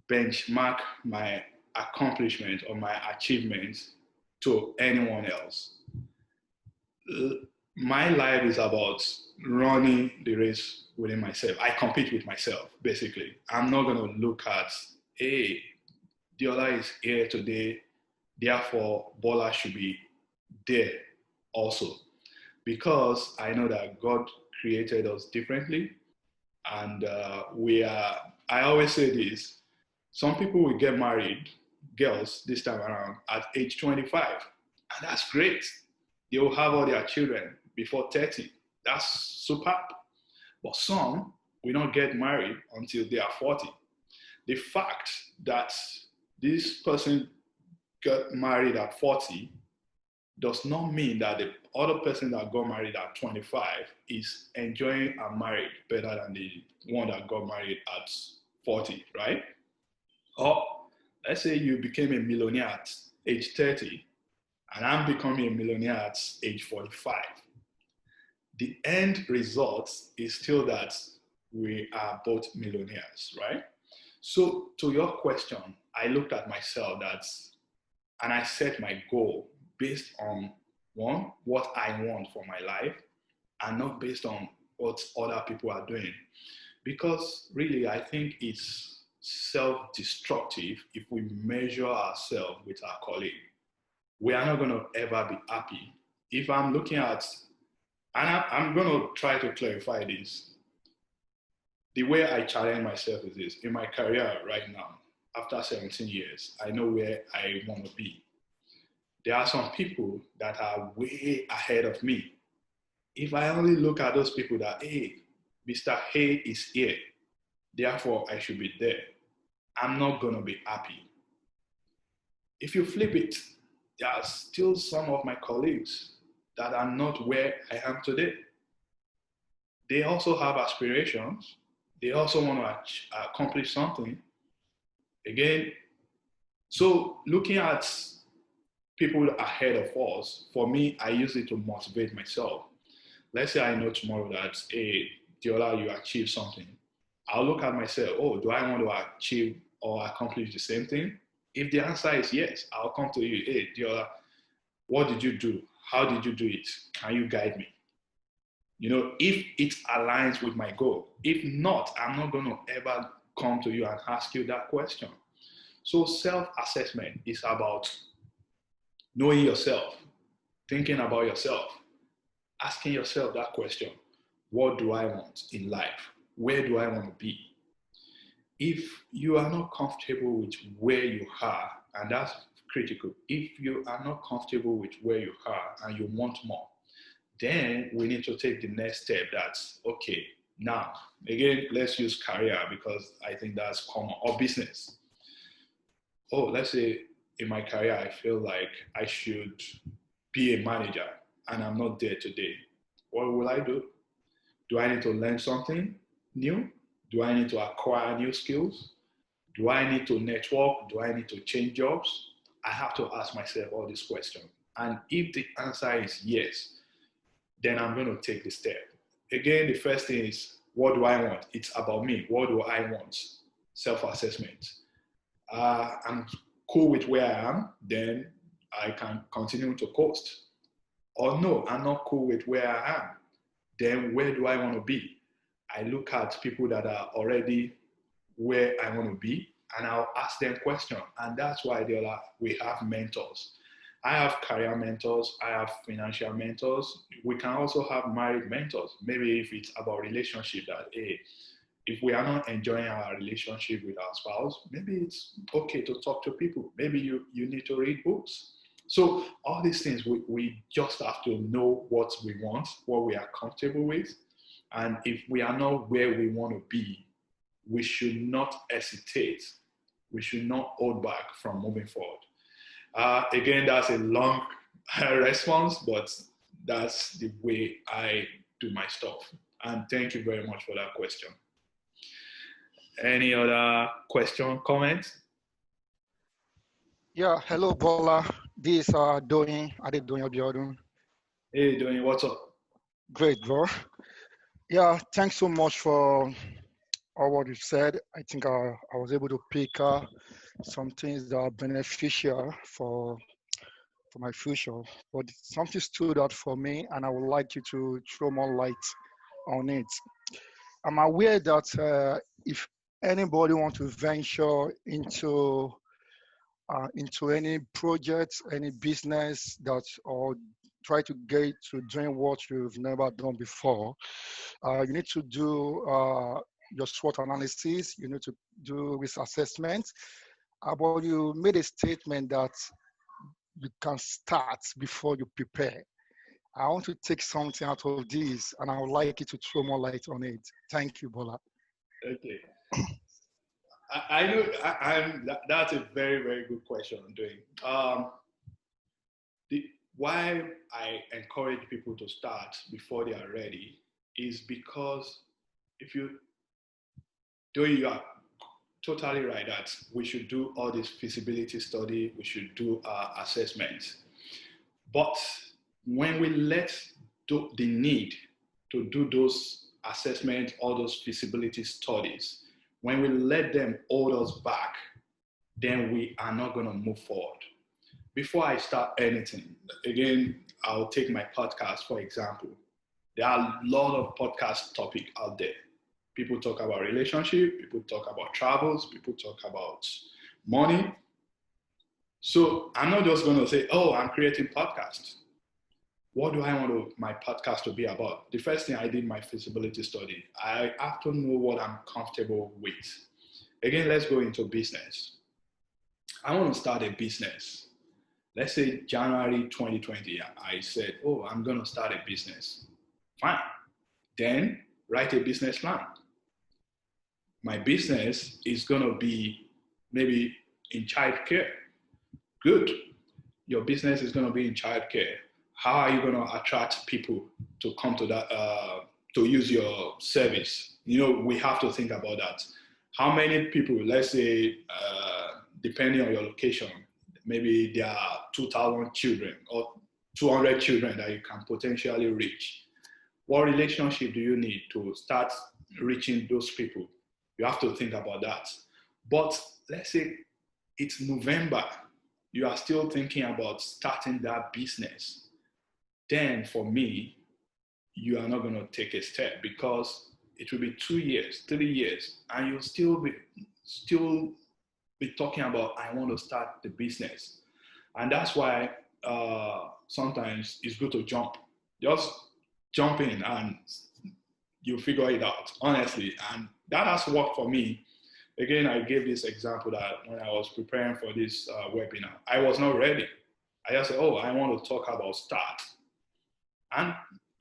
benchmark my accomplishment or my achievements to anyone else. My life is about running the race within myself. I compete with myself, basically. I'm not going to look at, hey, Diola is here today, therefore Bola should be there also. Because I know that God created us differently. And I always say this, some people will get married, girls this time around, at age 25. And that's great. They will have all their children before 30. That's superb. But some will not get married until they are 40. The fact that this person got married at 40 does not mean that the other person that got married at 25 is enjoying a marriage better than the one that got married at 40, right? Or let's say you became a millionaire at age 30 and I'm becoming a millionaire at age 45. The end result is still that we are both millionaires, right? So to your question, I looked at myself and I set my goal based on one, what I want for my life, and not based on what other people are doing. Because really, I think it's self-destructive if we measure ourselves with our colleague. We are not going to ever be happy. If I'm looking at, and I'm going to try to clarify this, the way I challenge myself is this. In my career right now, after 17 years, I know where I want to be. There are some people that are way ahead of me. If I only look at those people that, hey, Mr. Hay is here, therefore I should be there, I'm not going to be happy. If you flip it, there are still some of my colleagues that are not where I am today. They also have aspirations. They also want to accomplish something. Again, so looking at people ahead of us, for me, I use it to motivate myself. Let's say I know tomorrow that, hey, Diola, you achieved something. I'll look at myself, oh, do I want to achieve or accomplish the same thing? If the answer is yes, I'll come to you, hey, Diola, what did you do? How did you do it? Can you guide me? You know, if it aligns with my goal. If not, I'm not going to ever come to you and ask you that question. So self-assessment is about knowing yourself, thinking about yourself, asking yourself that question. What do I want in life? Where do I want to be? If you are not comfortable with where you are, and that's critical, if you are not comfortable with where you are and you want more, then we need to take the next step. That's okay. Now, again, let's use career because I think that's common, or business. Oh, let's say in my career, I feel like I should be a manager and I'm not there today. What will I do? Do I need to learn something new? Do I need to acquire new skills? Do I need to network? Do I need to change jobs? I have to ask myself all these questions. And if the answer is yes, then I'm going to take the step. Again, the first thing is, what do I want? It's about me. What do I want? Self-assessment. I'm cool with where I am, then I can continue to coast. Or no, I'm not cool with where I am. Then where do I want to be? I look at people that are already where I want to be, and I'll ask them questions. And that's why we have mentors. I have career mentors, I have financial mentors. We can also have married mentors. Maybe if it's about relationship, that hey, if we are not enjoying our relationship with our spouse, maybe it's okay to talk to people. Maybe you need to read books. So all these things, we just have to know what we want, what we are comfortable with. And if we are not where we want to be, we should not hesitate. We should not hold back from moving forward. Again, that's a long response, but that's the way I do my stuff. And thank you very much for that question. Any other question, comment? Yeah, hello, Bola. This is Doing. How they doing, Abiodun? Hey, Doing, what's up? Great, bro. Yeah, thanks so much for all what you said. I think I was able to pick some things that are beneficial for my future. But something stood out for me, and I would like you to throw more light on it. I'm aware that if anybody wants to venture into any project, any business that or try to get to doing what you've never done before, you need to do your SWOT analysis. You need to do risk assessment. But you made a statement that you can start before you prepare. I want to take something out of this, and I would like you to throw more light on it. Thank you, Bola. Okay. I know that's a very, very good question I'm doing. Why I encourage people to start before they are ready is because if you do, you are totally right that we should do all this feasibility study, we should do assessments. But when we let the need to do those assessments, all those feasibility studies, when we let them hold us back, then we are not going to move forward. Before I start anything, again, I'll take my podcast, for example. There are a lot of podcast topics out there. People talk about relationship, people talk about travels, people talk about money. So I'm not just going to say, oh, I'm creating podcast. What do I want my podcast to be about? The first thing I did my feasibility study. I have to know what I'm comfortable with. Again, let's go into business. I want to start a business. Let's say January 2020, I said, oh, I'm going to start a business. Fine. Then write a business plan. My business is going to be maybe in childcare. Good. Your business is going to be in childcare. How are you going to attract people to come to that, to use your service? You know, we have to think about that. How many people, let's say, depending on your location, maybe there are 2,000 children or 200 children that you can potentially reach. What relationship do you need to start reaching those people? You have to think about that. But let's say it's November, you are still thinking about starting that business. Then for me, you are not going to take a step because it will be 2 years, 3 years, and you'll still be talking about, I want to start the business. And that's why sometimes it's good to jump. Just jump in and you figure it out, honestly. And that has worked for me. Again, I gave this example that when I was preparing for this webinar, I was not ready. I just said, oh, I want to talk about start. And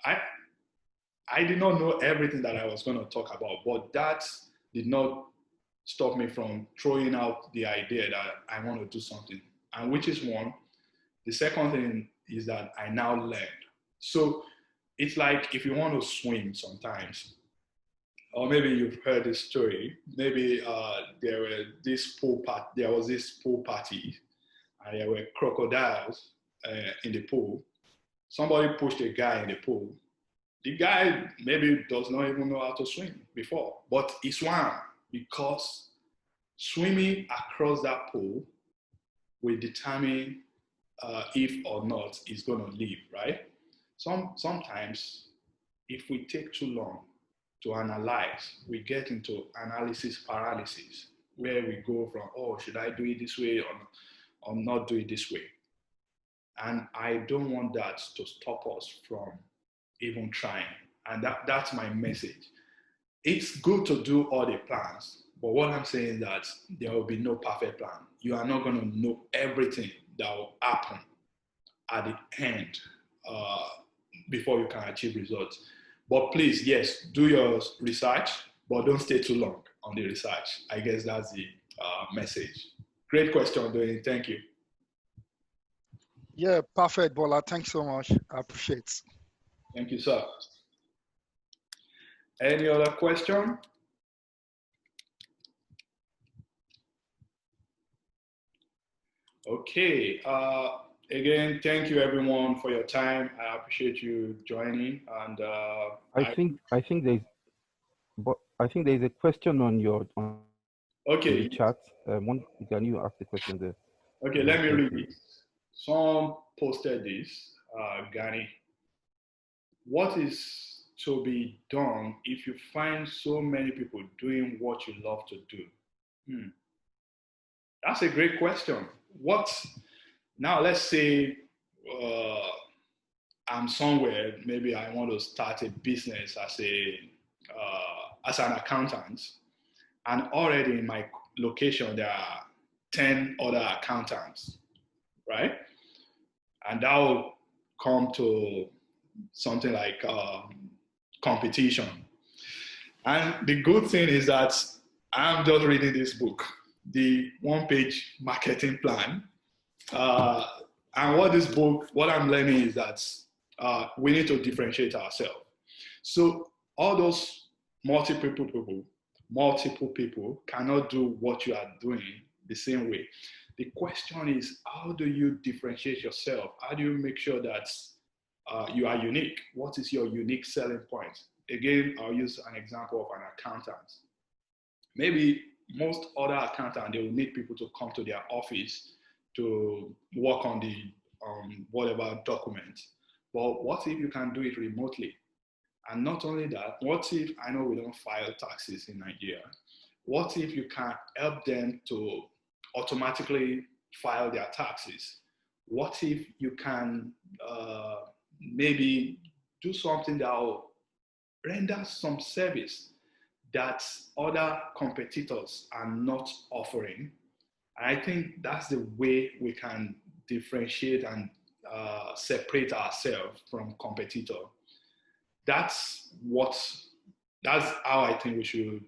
I did not know everything that I was going to talk about, but that did not stop me from throwing out the idea that I want to do something. And which is one. The second thing is that I now learned. So it's like if you want to swim sometimes, or maybe you've heard this story, maybe there was this pool party, and there were crocodiles in the pool. Somebody pushed a guy in the pool. The guy maybe does not even know how to swim before, but he swam because swimming across that pool will determine if or not he's going to live, right? Sometimes, if we take too long to analyze. We get into analysis paralysis, where we go from, oh, should I do it this way or not do it this way? And I don't want that to stop us from even trying. And that's my message. It's good to do all the plans, but what I'm saying is that there will be no perfect plan. You are not going to know everything that will happen at the end before you can achieve results. But please, yes, do your research, but don't stay too long on the research. I guess that's the message. Great question, Dwayne. Thank you. Yeah, perfect, Bola. Thanks so much. I appreciate it. Thank you, sir. Any other question? Okay. Again, thank you everyone for your time. I appreciate you joining. And I think there's a question on okay. the chat. Can you ask the question there? Okay, let me read it. Someone posted this, Gani. What is to be done if you find so many people doing what you love to do? That's a great question. Now let's say I'm somewhere, maybe I want to start a business as an accountant, and already in my location there are 10 other accountants, right? And that will come to something like competition. And the good thing is that I'm just reading this book, the one-page marketing plan. And what I'm learning is that we need to differentiate ourselves. So all those multiple people cannot do what you are doing the same way. The question is, how do you differentiate yourself? How do you make sure that you are unique? What is your unique selling point? Again, I'll use an example of an accountant. Maybe most other accountants, they will need people to come to their office to work on the whatever document. But what if you can do it remotely? And not only that, what if, I know we don't file taxes in Nigeria, what if you can help them to automatically file their taxes? What if you can maybe do something that will render some service that other competitors are not offering? And I think that's the way we can differentiate and separate ourselves from competitor. That's how I think we should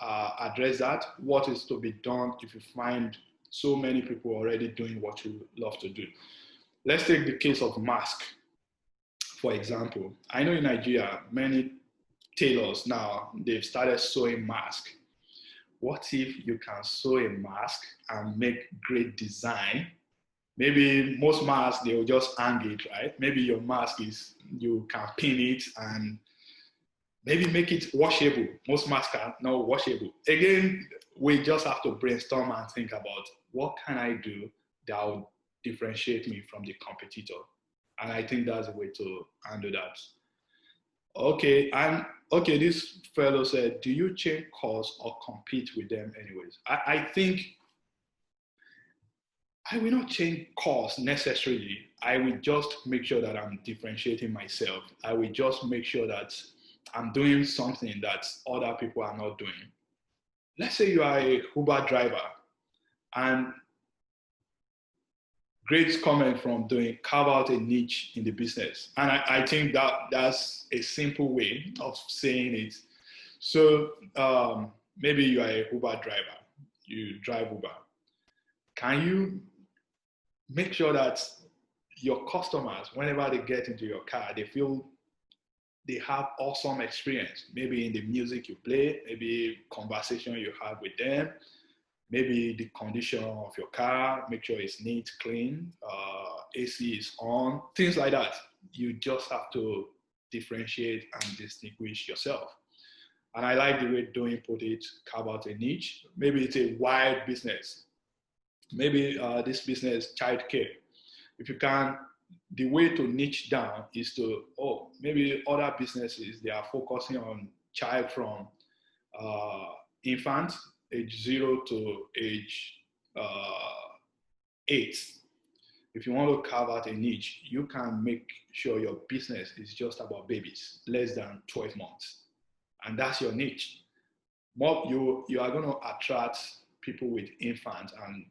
address that. What is to be done if you find so many people already doing what you love to do? Let's take the case of mask, for example. I know in Nigeria, many tailors now, they've started sewing masks. What if you can sew a mask and make great design? Maybe most masks, they will just hang it, right? Maybe your mask is, you can pin it and maybe make it washable. Most masks are not washable. Again, we just have to brainstorm and think about what can I do that will differentiate me from the competitor. And I think that's the way to handle that. Okay, this fellow said, do you change course or compete with them anyways? I think I will not change course necessarily. I will just make sure that I'm differentiating myself. I will just make sure that I'm doing something that other people are not doing. Let's say you are a Uber driver, and great comment from doing carve out a niche in the business. And I think that's a simple way of saying it. So maybe you are a Uber driver, you drive Uber. Can you make sure that your customers, whenever they get into your car, they feel they have awesome experience, maybe in the music you play, maybe conversation you have with them, maybe the condition of your car, make sure it's neat, clean, AC is on, things like that. You just have to differentiate and distinguish yourself. And I like the way Doing put it, carve out a niche. Maybe it's a wide business. Maybe this business, childcare. If you can, the way to niche down is to, maybe other businesses, they are focusing on child from infant, age 0 to age 8. If you want to carve out a niche, you can make sure your business is just about babies, less than 12 months. And that's your niche. More, you are going to attract people with infants and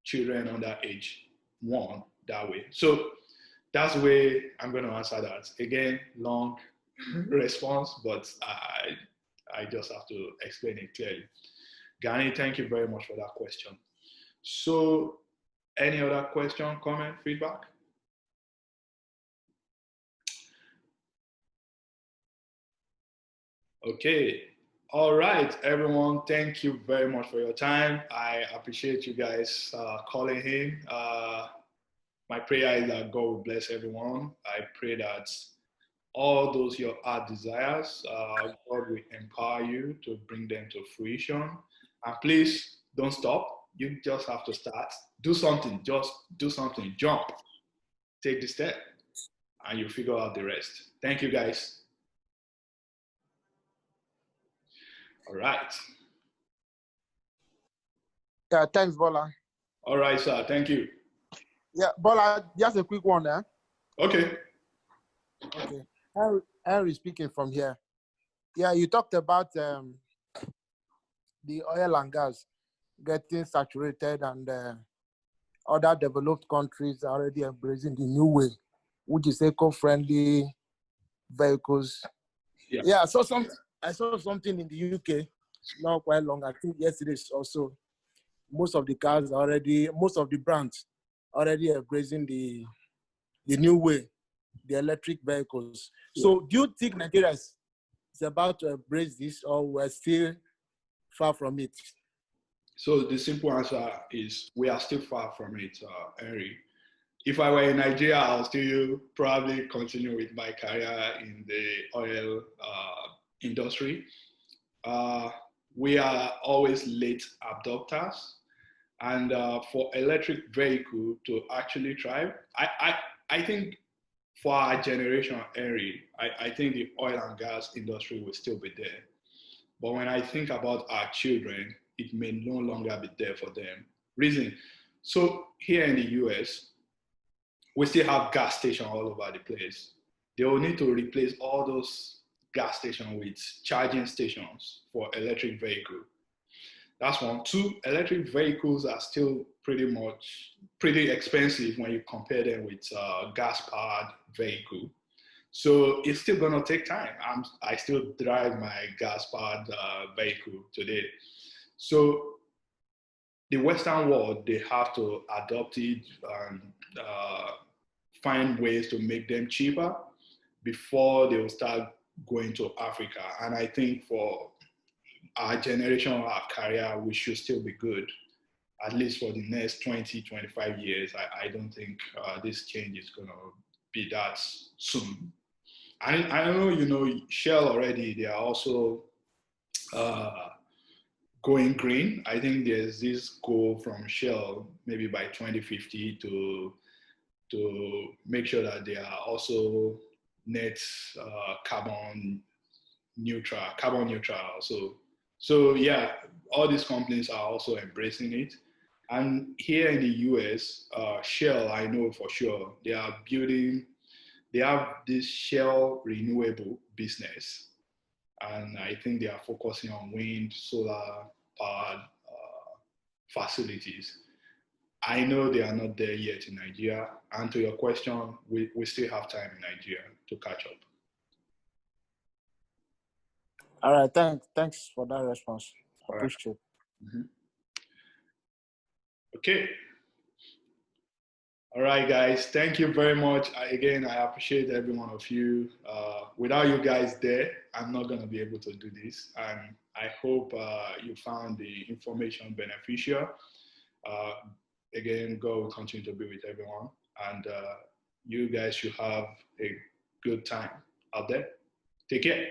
children under age 1 that way. So that's the way I'm going to answer that. Again, long response, but I just have to explain it clearly. Gani, thank you very much for that question. So any other question, comment, feedback? Okay. All right, everyone. Thank you very much for your time. I appreciate you guys calling in. My prayer is that God will bless everyone. I pray that all those your heart desires, God will empower you to bring them to fruition. And please don't stop. You just have to start. Do something. Just do something. Jump. Take the step, and you figure out the rest. Thank you, guys. All right. Yeah, thanks, Bola. All right, sir. Thank you. Yeah, Bola, just a quick one there. Okay. Okay. Henry speaking from here. Yeah, you talked about the oil and gas getting saturated and other developed countries are already embracing the new way, which is eco-friendly vehicles. Yeah. Yeah, I saw something in the UK not quite long. I think yesterday also. Most of the brands already embracing the new way, the electric vehicles. Yeah. So do you think Nigeria is about to embrace this, or we're still far from it? So the simple answer is we are still far from it, Henry. If I were in Nigeria, I'll still probably continue with my career in the oil industry. We are always late adopters. And for electric vehicle to actually thrive, I think for our generation, Henry, I think the oil and gas industry will still be there. But when I think about our children, it may no longer be there for them. Reason, so here in the US, we still have gas stations all over the place. They will need to replace all those gas stations with charging stations for electric vehicle. That's one. 2, electric vehicles are still pretty expensive when you compare them with gas-powered vehicle. So it's still gonna take time. I still drive my gas-powered vehicle today. So the Western world, they have to adopt it and find ways to make them cheaper before they will start going to Africa. And I think for our generation, our career, we should still be good, at least for the next 20, 25 years. I don't think this change is going to be that soon. I know, Shell already, they are also going green. I think there's this goal from Shell, maybe by 2050 to make sure that they are also net carbon neutral. So yeah, all these companies are also embracing it. And here in the US, Shell, I know for sure, they have this Shell renewable business. And I think they are focusing on wind, solar powered facilities. I know they are not there yet in Nigeria. And to your question, we still have time in Nigeria to catch up. All right, thanks for that response. I appreciate it. Mm-hmm. Okay. All right, guys. Thank you very much. Again, I appreciate every one of you. Without you guys there, I'm not going to be able to do this. And I hope you found the information beneficial. Again, God will continue to be with everyone. And you guys should have a good time out there. Take care.